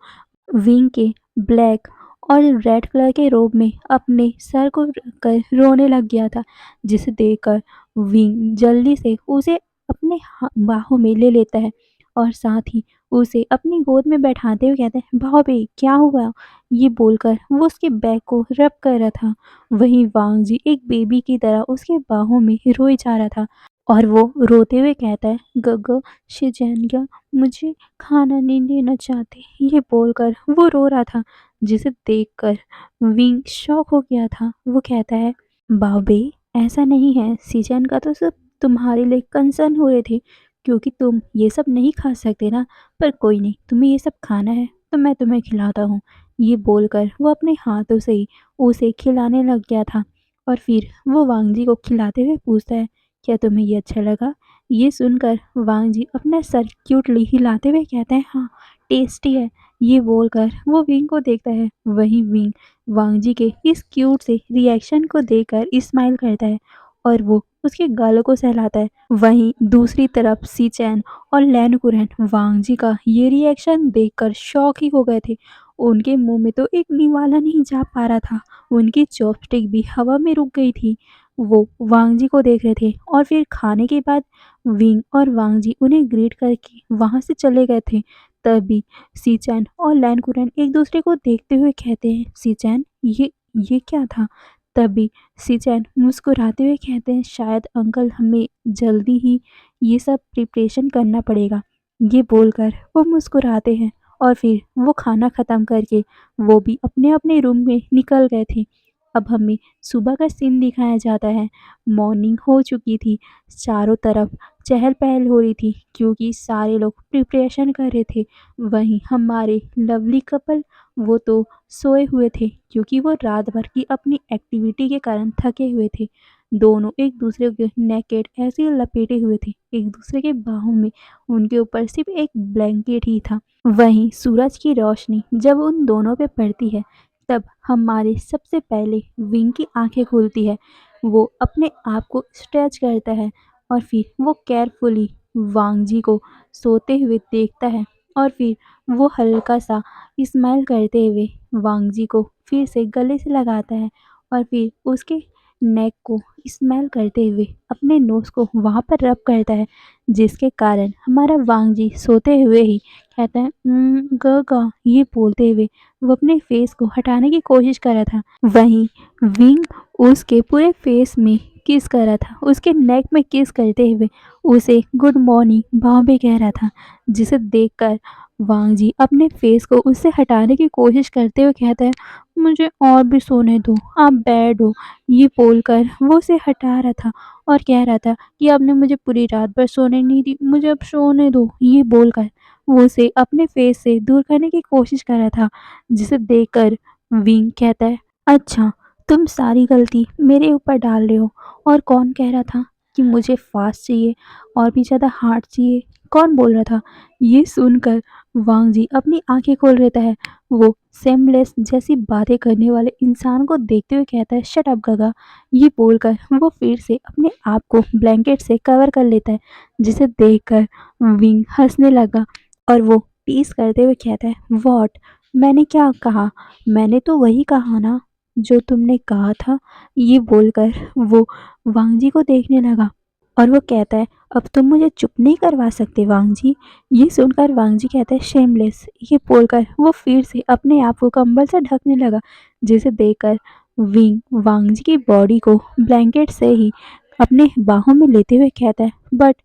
विंग के ब्लैक और रेड कलर के रोब में अपने सर को रख कर रोने लग गया था, जिसे देखकर विंग जल्दी से उसे अपने बाहों में ले लेता है और साथ ही उसे अपनी गोद में बैठाते हुए कहता है, भाभी क्या हुआ? ये बोलकर वो उसके बैग को रब कर रहा था। वहीं वांग जी एक बेबी की तरह उसके बाहों में रोए जा रहा था और वो रोते हुए कहता है, गगो शिजैन, मुझे खाना नहीं देना चाहते। ये बोलकर वो रो रहा था, जिसे देखकर विंग शॉक हो गया था। वो कहता है, बाबे ऐसा नहीं है, सीजन का तो सब तुम्हारे लिए कंसर्न हो रहे थे क्योंकि तुम ये सब नहीं खा सकते ना। पर कोई नहीं, तुम्हें ये सब खाना है तो मैं तुम्हें खिलाता हूँ। ये बोलकर वो अपने हाथों से ही उसे खिलाने लग गया था और फिर वो वांगजी को खिलाते हुए पूछता है, क्या तुम्हें ये अच्छा लगा? ये सुनकर वांगजी अपना सर क्यूटली हिलाते हुए कहते हैं, हाँ टेस्टी है। ये बोलकर वो विंग को देखता है। वहीं विंग वांगजी के इस क्यूट से रिएक्शन को देखकर स्माइल करता है और वो उसके गालों को सहलाता है। वहीं दूसरी तरफ सीचैन और लैनकुरैन वांगजी का ये रिएक्शन देखकर शॉक ही हो गए थे। उनके मुंह में तो एक निवाला नहीं जा पा रहा था, उनकी चॉपस्टिक भी हवा में रुक गई थी। वो वांगजी को देख रहे थे और फिर खाने के बाद विंग और वांगजी उन्हें ग्रीट करके वहां से चले गए थे। तभी सीचैन और लैनकुरैन एक दूसरे को देखते हुए कहते हैं, सीचैन ये क्या था? तभी सिचैन मुस्कुराते हुए कहते हैं, शायद अंकल हमें जल्दी ही ये सब प्रिपरेशन करना पड़ेगा। ये बोलकर वो मुस्कुराते हैं और फिर वो खाना ख़त्म करके वो भी अपने अपने रूम में निकल गए थे। अब हमें सुबह का सीन दिखाया जाता है। मॉर्निंग हो चुकी थी, चारों तरफ चहल पहल हो रही थी क्योंकि सारे लोग प्रिपरेशन कर रहे थे। वहीं हमारे लवली कपल वो तो सोए हुए थे क्योंकि वो रात भर की अपनी एक्टिविटी के कारण थके हुए थे। दोनों एक दूसरे के नेकेड ऐसे ही लपेटे हुए थे, एक दूसरे के बाहों में। उनके ऊपर सिर्फ एक ब्लैंकेट ही था। वहीं सूरज की रोशनी जब उन दोनों पे पड़ती है, तब हमारे सबसे पहले विंग की आंखें खुलती है। वो अपने आप को स्ट्रेच करता है और फिर वो केयरफुली वांगजी को सोते हुए देखता है और फिर वो हल्का सा स्माइल करते हुए वांगजी को फिर से गले से लगाता है और फिर उसके नेक को स्मेल करते हुए अपने नोज़ को वहाँ पर रब करता है, जिसके कारण हमारा वांगजी सोते हुए ही कहता है, ग ये बोलते हुए वो अपने फेस को हटाने की कोशिश कर रहा था। वहीं विंग उसके पूरे फेस में किस कर रहा था, उसके नेक में किस करते हुए उसे गुड मॉर्निंग भाभी कह रहा था, जिसे देखकर वांग जी अपने फेस को उससे हटाने की कोशिश करते हुए कहता है, मुझे और भी सोने दो, आप बैड हो। ये बोलकर वो उसे हटा रहा था और कह रहा था कि आपने मुझे पूरी रात भर सोने नहीं दी, मुझे अब सोने दो। ये बोलकर वो उसे अपने फेस से दूर करने की कोशिश कर रहा था, जिसे देखकर विंग कहता है, अच्छा तुम सारी गलती मेरे ऊपर डाल रहे हो। और कौन कह रहा था कि मुझे फास्ट चाहिए और भी ज़्यादा हार्ड चाहिए? कौन बोल रहा था? ये सुनकर वांग जी अपनी आंखें खोल लेता है। वो सेमलेस जैसी बातें करने वाले इंसान को देखते हुए कहता है, शट अप गगा। ये बोलकर वो फिर से अपने आप को ब्लैंकेट से कवर कर लेता है, जिसे देखकर विंग हंसने लगा और वो टीस करते हुए कहता है, व्हाट? मैंने क्या कहा? मैंने तो वही कहा ना जो तुमने कहा था। ये बोलकर वो वांग जी को देखने लगा और वो कहता है, अब तुम मुझे चुप नहीं करवा सकते वांग जी। ये सुनकर वांग जी कहता है, शेमलेस। ये बोलकर वो फिर से अपने आप को कंबल से ढकने लगा, जिसे देखकर विंग वांग जी की बॉडी को ब्लैंकेट से ही अपने बाहों में लेते हुए कहता है, बट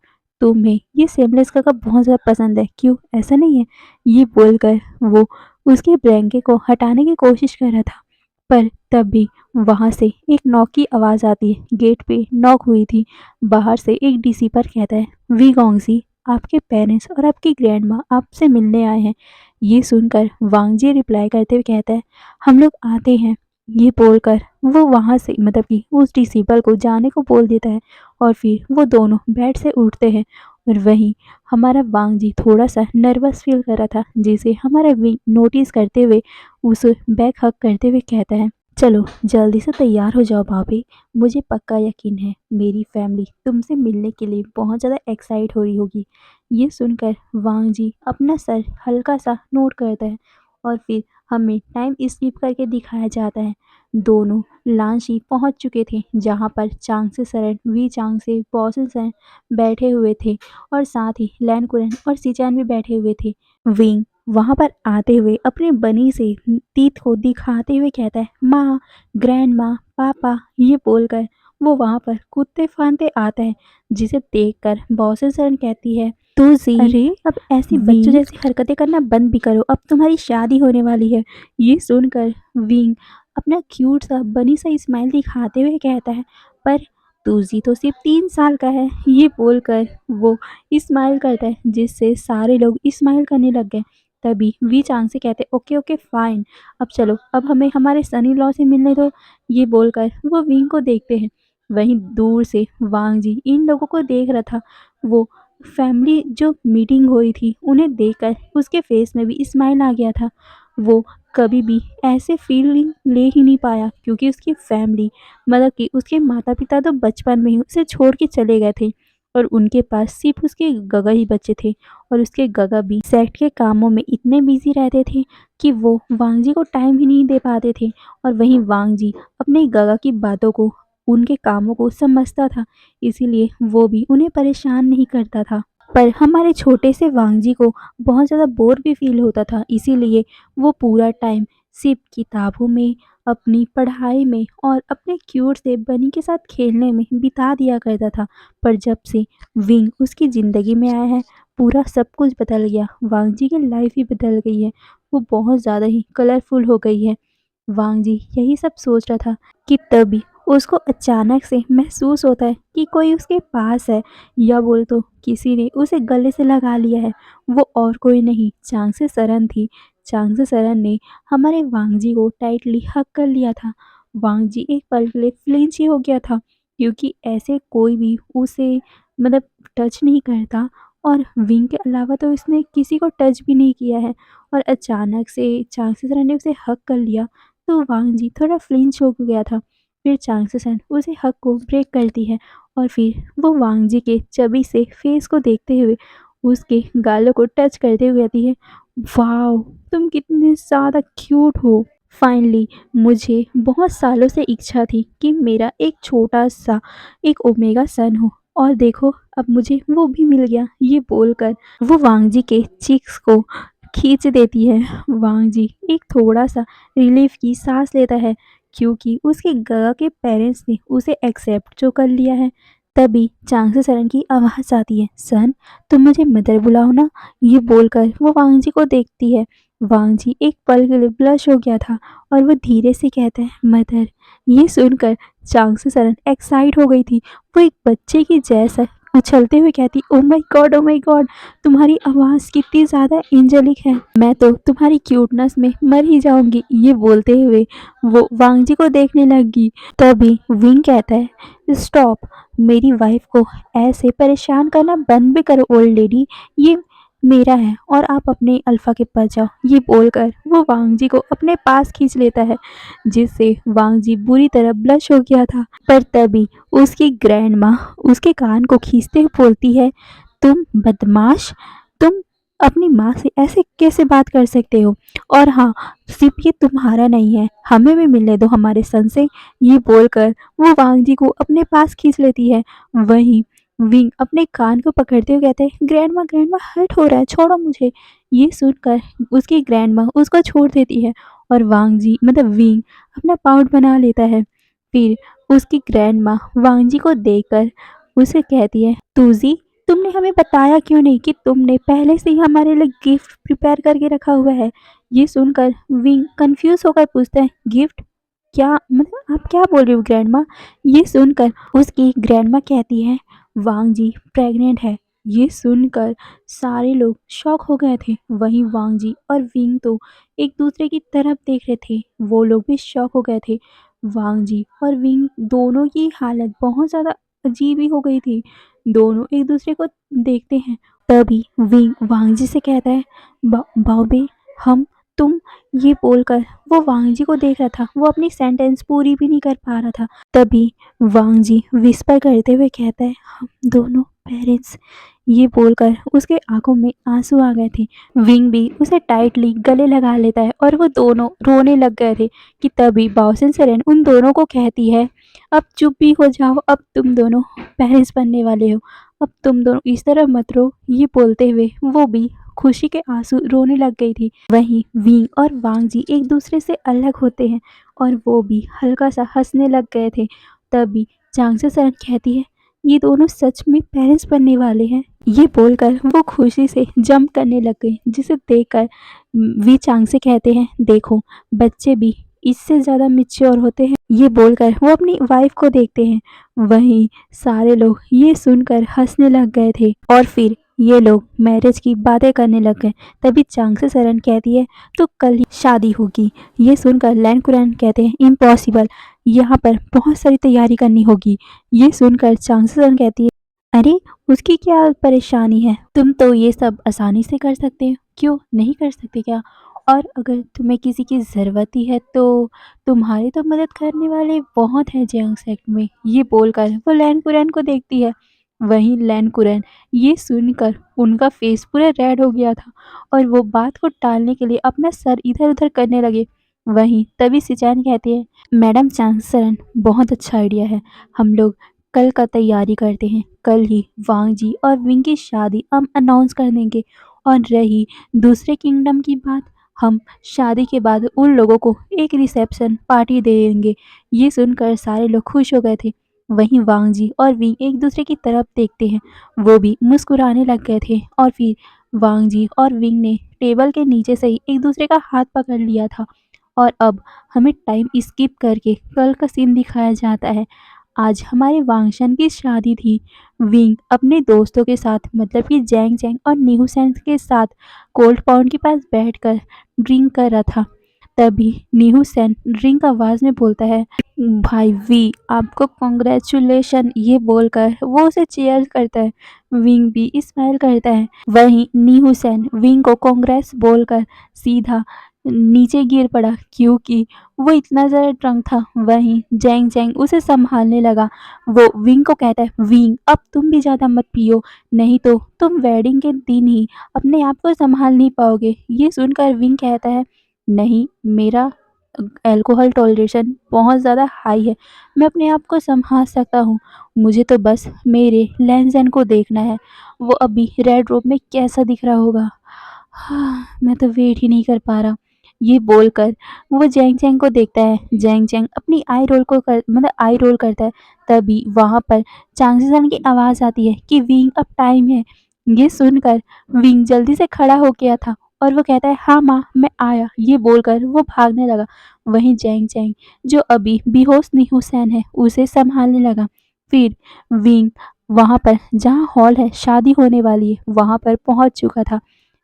तुम्हें ये शेमलेस का बहुत ज़्यादा पसंद है, क्यों ऐसा नहीं है? ये बोलकर वो उसके ब्लैंकेट को हटाने की कोशिश कर रहा था, पर तभी वहाँ से एक नॉक की आवाज़ आती है। गेट पे नॉक हुई थी। बाहर से एक डीसी पर कहता है, वी गोंगजी, आपके पेरेंट्स और आपकी ग्रैंड माँ आपसे मिलने आए हैं। ये सुनकर वांगजी रिप्लाई करते हुए कहता है, हम लोग आते हैं। ये बोलकर वो वहाँ से मतलब कि उस डीसी को जाने को बोल देता है और फिर वो दोनों बेड से उठते हैं। और वहीं हमारा वांगजी थोड़ा सा नर्वस फील कर रहा था, जिसे हमारा विंग नोटिस करते हुए उस बैक हग करते हुए कहता है, चलो जल्दी से तैयार हो जाओ भाभी। मुझे पक्का यकीन है मेरी फैमिली तुमसे मिलने के लिए बहुत ज़्यादा एक्साइट हो रही होगी। ये सुनकर वांग जी अपना सर हल्का सा नोट करता है और फिर हमें टाइम स्किप करके दिखाया जाता है। दोनों लांशी पहुंच चुके थे जहां पर चांगसे सरन वी चांगसे बॉसेसन बैठे हुए थे और साथ ही लैन कुरन और सिचैन भी बैठे हुए थे। विंग वहां पर आते हुए अपनी बनी से तीत को दिखाते हुए कहता है, माँ, ग्रैंड माँ, पापा, ये बोलकर वो वहां पर कूदते फांदते आता है, जिसे देखकर बॉसेसन कहती है, तुलसी, अरे अब ऐसी बच्चों जैसी हरकतें करना बंद भी करो, अब तुम्हारी शादी होने वाली है। ये सुनकर विंग अपना क्यूट सा बनी सा स्माइल दिखाते हुए कहता है, पर तुलसी तो सिर्फ 3 साल का है। ये बोलकर वो स्माइल करता है, जिससे सारे लोग स्माइल करने लग गए। तभी वी चांग से कहते, ओके ओके फाइन, अब चलो, अब हमें हमारे सनी लॉ से मिलने दो। ये बोलकर वो विंग को देखते हैं। वहीं दूर से वांग जी इन लोगों को देख रहा था। वो फैमिली जो मीटिंग हुई थी उन्हें देखकर उसके फेस में भी स्माइल आ गया था। वो कभी भी ऐसे फीलिंग ले ही नहीं पाया, क्योंकि उसकी फैमिली मतलब कि उसके माता पिता तो बचपन में ही उसे छोड़ के चले गए थे और उनके पास सिर्फ उसके गगा ही बच्चे थे। और उसके गगा भी सेट के कामों में इतने बिजी रहते थे कि वो वांग जी को टाइम ही नहीं दे पाते थे। और वहीं वांग जी अपने गगा की बातों को, उनके कामों को समझता था, इसीलिए वो भी उन्हें परेशान नहीं करता था। पर हमारे छोटे से वांग जी को बहुत ज़्यादा बोर भी फील होता था, इसीलिए वो पूरा टाइम सिर्फ किताबों में, अपनी पढ़ाई में और अपने क्यूट से बनी के साथ खेलने में बिता दिया करता था। पर जब से विंग उसकी ज़िंदगी में आया है, पूरा सब कुछ बदल गया। वांग जी की लाइफ ही बदल गई है, वो बहुत ज़्यादा ही कलरफुल हो गई है। वांग जी यही सब सोच रहा था कि तभी उसको अचानक से महसूस होता है कि कोई उसके पास है, या बोल तो किसी ने उसे गले से लगा लिया है। वो और कोई नहीं, चांगसे सरन थी। चांगसे सरन ने हमारे वांग जी को टाइटली हक कर लिया था। वांग जी एक पल के लिए फ्लिंच ही हो गया था, क्योंकि ऐसे कोई भी उसे मतलब टच नहीं करता, और विंग के अलावा तो इसने किसी को टच भी नहीं किया है। और अचानक से चांगसे सरन ने उसे हक कर लिया, तो वांग जी थोड़ा फ्लिंच हो गया था। फिर चांगसेसन उसे हक को ब्रेक करती है और फिर वो वांग जी के चबी से फेस को देखते हुए उसके गालों को टच करते हुए कहती है, वाओ, तुम कितने ज़्यादा क्यूट हो। फाइनली मुझे बहुत सालों से इच्छा थी कि मेरा एक छोटा सा एक ओमेगा सन हो, और देखो अब मुझे वो भी मिल गया। ये बोलकर वो वांग जी के चिक्स को खींच देती है। वांग जी एक थोड़ा सा रिलीफ की सांस लेता है, क्योंकि उसके गगा के पेरेंट्स ने उसे एक्सेप्ट जो कर लिया है। तभी चांगसे सरन की आवाज़ आती है, सन, तुम मुझे मदर बुलाओ ना। ये बोलकर वो वांग जी को देखती है। वांग जी एक पल के लिए ब्लश हो गया था और वो धीरे से कहता है, मदर। ये सुनकर चांगसे सरन एक्साइट हो गई थी। वो एक बच्चे की जैसा उछलते हुए कहती, oh my God, oh my God, तुम्हारी आवाज़ कितनी ज़्यादा एंजेलिक है, मैं तो तुम्हारी क्यूटनेस में मर ही जाऊंगी। ये बोलते हुए वो वांग जी को देखने लगी। तभी विंग कहता है, स्टॉप, मेरी वाइफ को ऐसे परेशान करना बंद भी करो ओल्ड लेडी, ये मेरा है और आप अपने अल्फा के पास जाओ। ये बोलकर वो वांग जी को अपने पास खींच लेता है, जिससे वांग जी बुरी तरह ब्लश हो गया था। पर तभी उसकी ग्रैंड माँ उसके कान को खींचते हुए बोलती है, तुम बदमाश, तुम अपनी माँ से ऐसे कैसे बात कर सकते हो, और हाँ, सिर्फ ये तुम्हारा नहीं है, हमें भी मिलने दो हमारे सन से। ये बोलकर वो वांग जी को अपने पास खींच लेती है। वहीं विंग अपने कान को पकड़ते हुए कहते हैं, ग्रैंड माँ हर्ट हो रहा है, छोड़ो मुझे। ये सुनकर उसकी ग्रैंड माँ उसको छोड़ देती है और वांग जी मतलब विंग अपना पाउट बना लेता है। फिर उसकी ग्रैंड माँ वांग जी को देखकर उसे कहती है, तुजी, तुमने हमें बताया क्यों नहीं कि तुमने पहले से ही हमारे लिए गिफ्ट प्रिपेयर करके रखा हुआ है। ये सुनकर विंग कंफ्यूज होकर पूछता है, गिफ्ट? क्या मतलब आप क्या बोल रही हो ग्रैंड माँ? ये सुनकर उसकी ग्रैंड माँ कहती है, वांग जी प्रेग्नेंट है। ये सुनकर सारे लोग शॉक हो गए थे। वहीं वांग जी और विंग तो एक दूसरे की तरफ देख रहे थे, वो लोग भी शॉक हो गए थे। वांग जी और विंग दोनों की हालत बहुत ज़्यादा अजीब ही हो गई थी। दोनों एक दूसरे को देखते हैं। तभी विंग वांग जी से कहता है, बाओबे, हम, तुम। ये बोलकर वो वांग जी को देख रहा था, वो अपनी सेंटेंस पूरी भी नहीं कर पा रहा था। तभी वांग जी विस्पर करते हुए कहता है, हम दोनों पेरेंट्स। ये बोलकर उसके आंखों में आंसू आ गए थे। विंग भी उसे टाइटली गले लगा लेता है और वो दोनों रोने लग गए थे कि तभी बाओसन सेरेन उन दोनों को कहती है, अब चुप भी हो जाओ, अब तुम दोनों पेरेंट्स बनने वाले हो, अब तुम दोनों इस तरह मत रो। ये बोलते हुए वो भी खुशी के आंसू रोने लग गई थी। वहीं विंग और वांग जी एक दूसरे से अलग होते हैं और वो भी हल्का सा हंसने लग गए थे। तभी चांग से सरन कहती है, ये दोनों सच में पेरेंट्स बनने वाले हैं। ये बोलकर वो खुशी से जंप करने लग गई, जिसे देखकर वी चांग से कहते हैं, देखो बच्चे भी इससे ज़्यादा मैच्योर होते हैं। ये बोलकर वो अपनी वाइफ को देखते हैं। वहीं सारे लोग ये सुनकर हंसने लग गए थे और फिर ये लोग मैरिज की बातें करने लग गए। तभी चांग से सरन कहती है, तो कल ही शादी होगी। ये सुनकर लैन कुरैन कहते हैं, इम्पॉसिबल, यहाँ पर बहुत सारी तैयारी करनी होगी। ये सुनकर चांग से सरन कहती है, अरे उसकी क्या परेशानी है, तुम तो ये सब आसानी से कर सकते हो, क्यों नहीं कर सकते क्या? और अगर तुम्हें किसी की ज़रूरत ही है तो तुम्हारी तो मदद करने वाले बहुत हैं जियांग सेक्ट में। ये बोलकर वो लैन कुरैन को देखती है। वहीं लैन कुरैन ये सुनकर उनका फेस पूरा रेड हो गया था और वो बात को टालने के लिए अपना सर इधर उधर करने लगे। वहीं तभी सिचैन कहती है, मैडम चांसलर बहुत अच्छा आइडिया है, हम लोग कल का तैयारी करते हैं, कल ही वांग जी और विंग की शादी हम अनाउंस कर देंगे। और रही दूसरे किंगडम की बात, हम शादी के बाद उन लोगों को एक रिसेप्शन पार्टी दे देंगे। ये सुनकर सारे लोग खुश हो गए थे। वहीं वांग जी और विंग एक दूसरे की तरफ देखते हैं, वो भी मुस्कुराने लग गए थे और फिर वांग जी और विंग ने टेबल के नीचे से ही एक दूसरे का हाथ पकड़ लिया था। और अब हमें टाइम स्किप करके कल का सीन दिखाया जाता है। आज हमारे वांगशन की शादी थी। विंग अपने दोस्तों के साथ मतलब कि जैंग जैंग और नीहू सेंस के साथ कोल्ड पाउंड के पास बैठकर ड्रिंक कर रहा था। तभी नीहू सेन ड्रिंक आवाज में बोलता है, भाई वी आपको कॉन्ग्रेचुलेशन। ये बोलकर वो उसे चेयर करता है। विंग भी स्माइल करता है। वहीं नीहू सेन विंग को कांग्रेस बोलकर सीधा नीचे गिर पड़ा क्योंकि वो इतना ज़्यादा ड्रंक था। वहीं जैंग जैंग उसे संभालने लगा। वो विंग को कहता है, विंग अब तुम भी ज़्यादा मत पियो, नहीं तो तुम वेडिंग के दिन ही अपने आप को संभाल नहीं पाओगे। ये सुनकर विंग कहता है, नहीं मेरा अल्कोहल टॉलरेशन बहुत ज़्यादा हाई है, मैं अपने आप को संभाल सकता हूँ, मुझे तो बस मेरे लैंजन को देखना है, वो अभी रेड रोब में कैसा दिख रहा होगा। हाँ, मैं तो वेट ही नहीं कर पा रहा। ये बोलकर वो जैंग जैंग को देखता है। जैंग जैंग अपनी आई रोल को कर मतलब आई रोल करता है। तभी वहाँ पर चांगसेसन की आवाज़ आती है कि विंग अब टाइम है। ये सुनकर विंग जल्दी से खड़ा हो गया था और वो कहता है, हाँ माँ मैं आया। ये बोलकर वो भागने लगा। वहीं जैंग जैंग जो अभी बेहोश निहुसैन है उसे संभालने लगा। फिर विंग वहाँ पर जहाँ हॉल है शादी होने वाली है वहाँ पर पहुँच चुका था।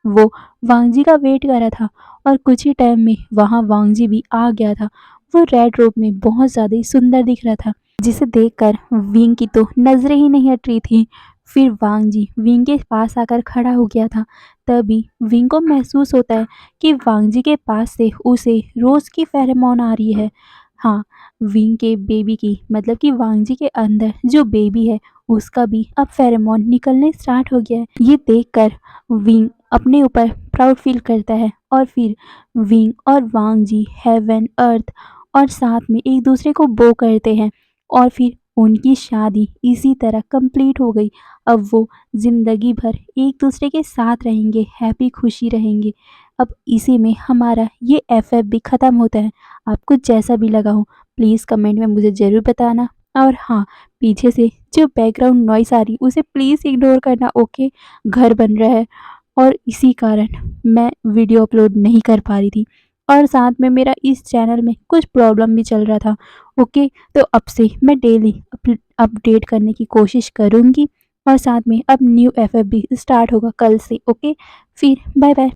वो वांगजी का वेट कर रहा था और कुछ ही टाइम में वहाँ वांगजी भी आ गया था। वो रेड रोब में बहुत ज़्यादा ही सुंदर दिख रहा था, जिसे देखकर विंग की तो नजरें ही नहीं हट रही थी। फिर वांगजी विंग के पास आकर खड़ा हो गया था। तभी विंग को महसूस होता है कि वांगजी के पास से उसे रोज़ की फेरोमोन आ रही है। हाँ, विंग के बेबी की मतलब कि वांगजी के अंदर जो बेबी है उसका भी अब फेरोमोन निकलने स्टार्ट हो गया है। ये देखकर विंग अपने ऊपर प्राउड फील करता है और फिर विंग और वांग जी हेवन अर्थ और साथ में एक दूसरे को बो करते हैं और फिर उनकी शादी इसी तरह कंप्लीट हो गई। अब वो ज़िंदगी भर एक दूसरे के साथ रहेंगे, हैप्पी खुशी रहेंगे। अब इसी में हमारा ये एफएफ भी ख़त्म होता है। आपको जैसा भी लगा हो प्लीज़ कमेंट में मुझे ज़रूर बताना। और हाँ, पीछे से जो बैकग्राउंड नॉइस आ रही उसे प्लीज़ इग्नोर करना, ओके? घर बन रहा है और इसी कारण मैं वीडियो अपलोड नहीं कर पा रही थी और साथ में मेरा इस चैनल में कुछ प्रॉब्लम भी चल रहा था। ओके, तो अब से मैं डेली अपडेट करने की कोशिश करूँगी और साथ में अब न्यू एफएफ भी स्टार्ट होगा कल से। ओके, फिर बाय बाय।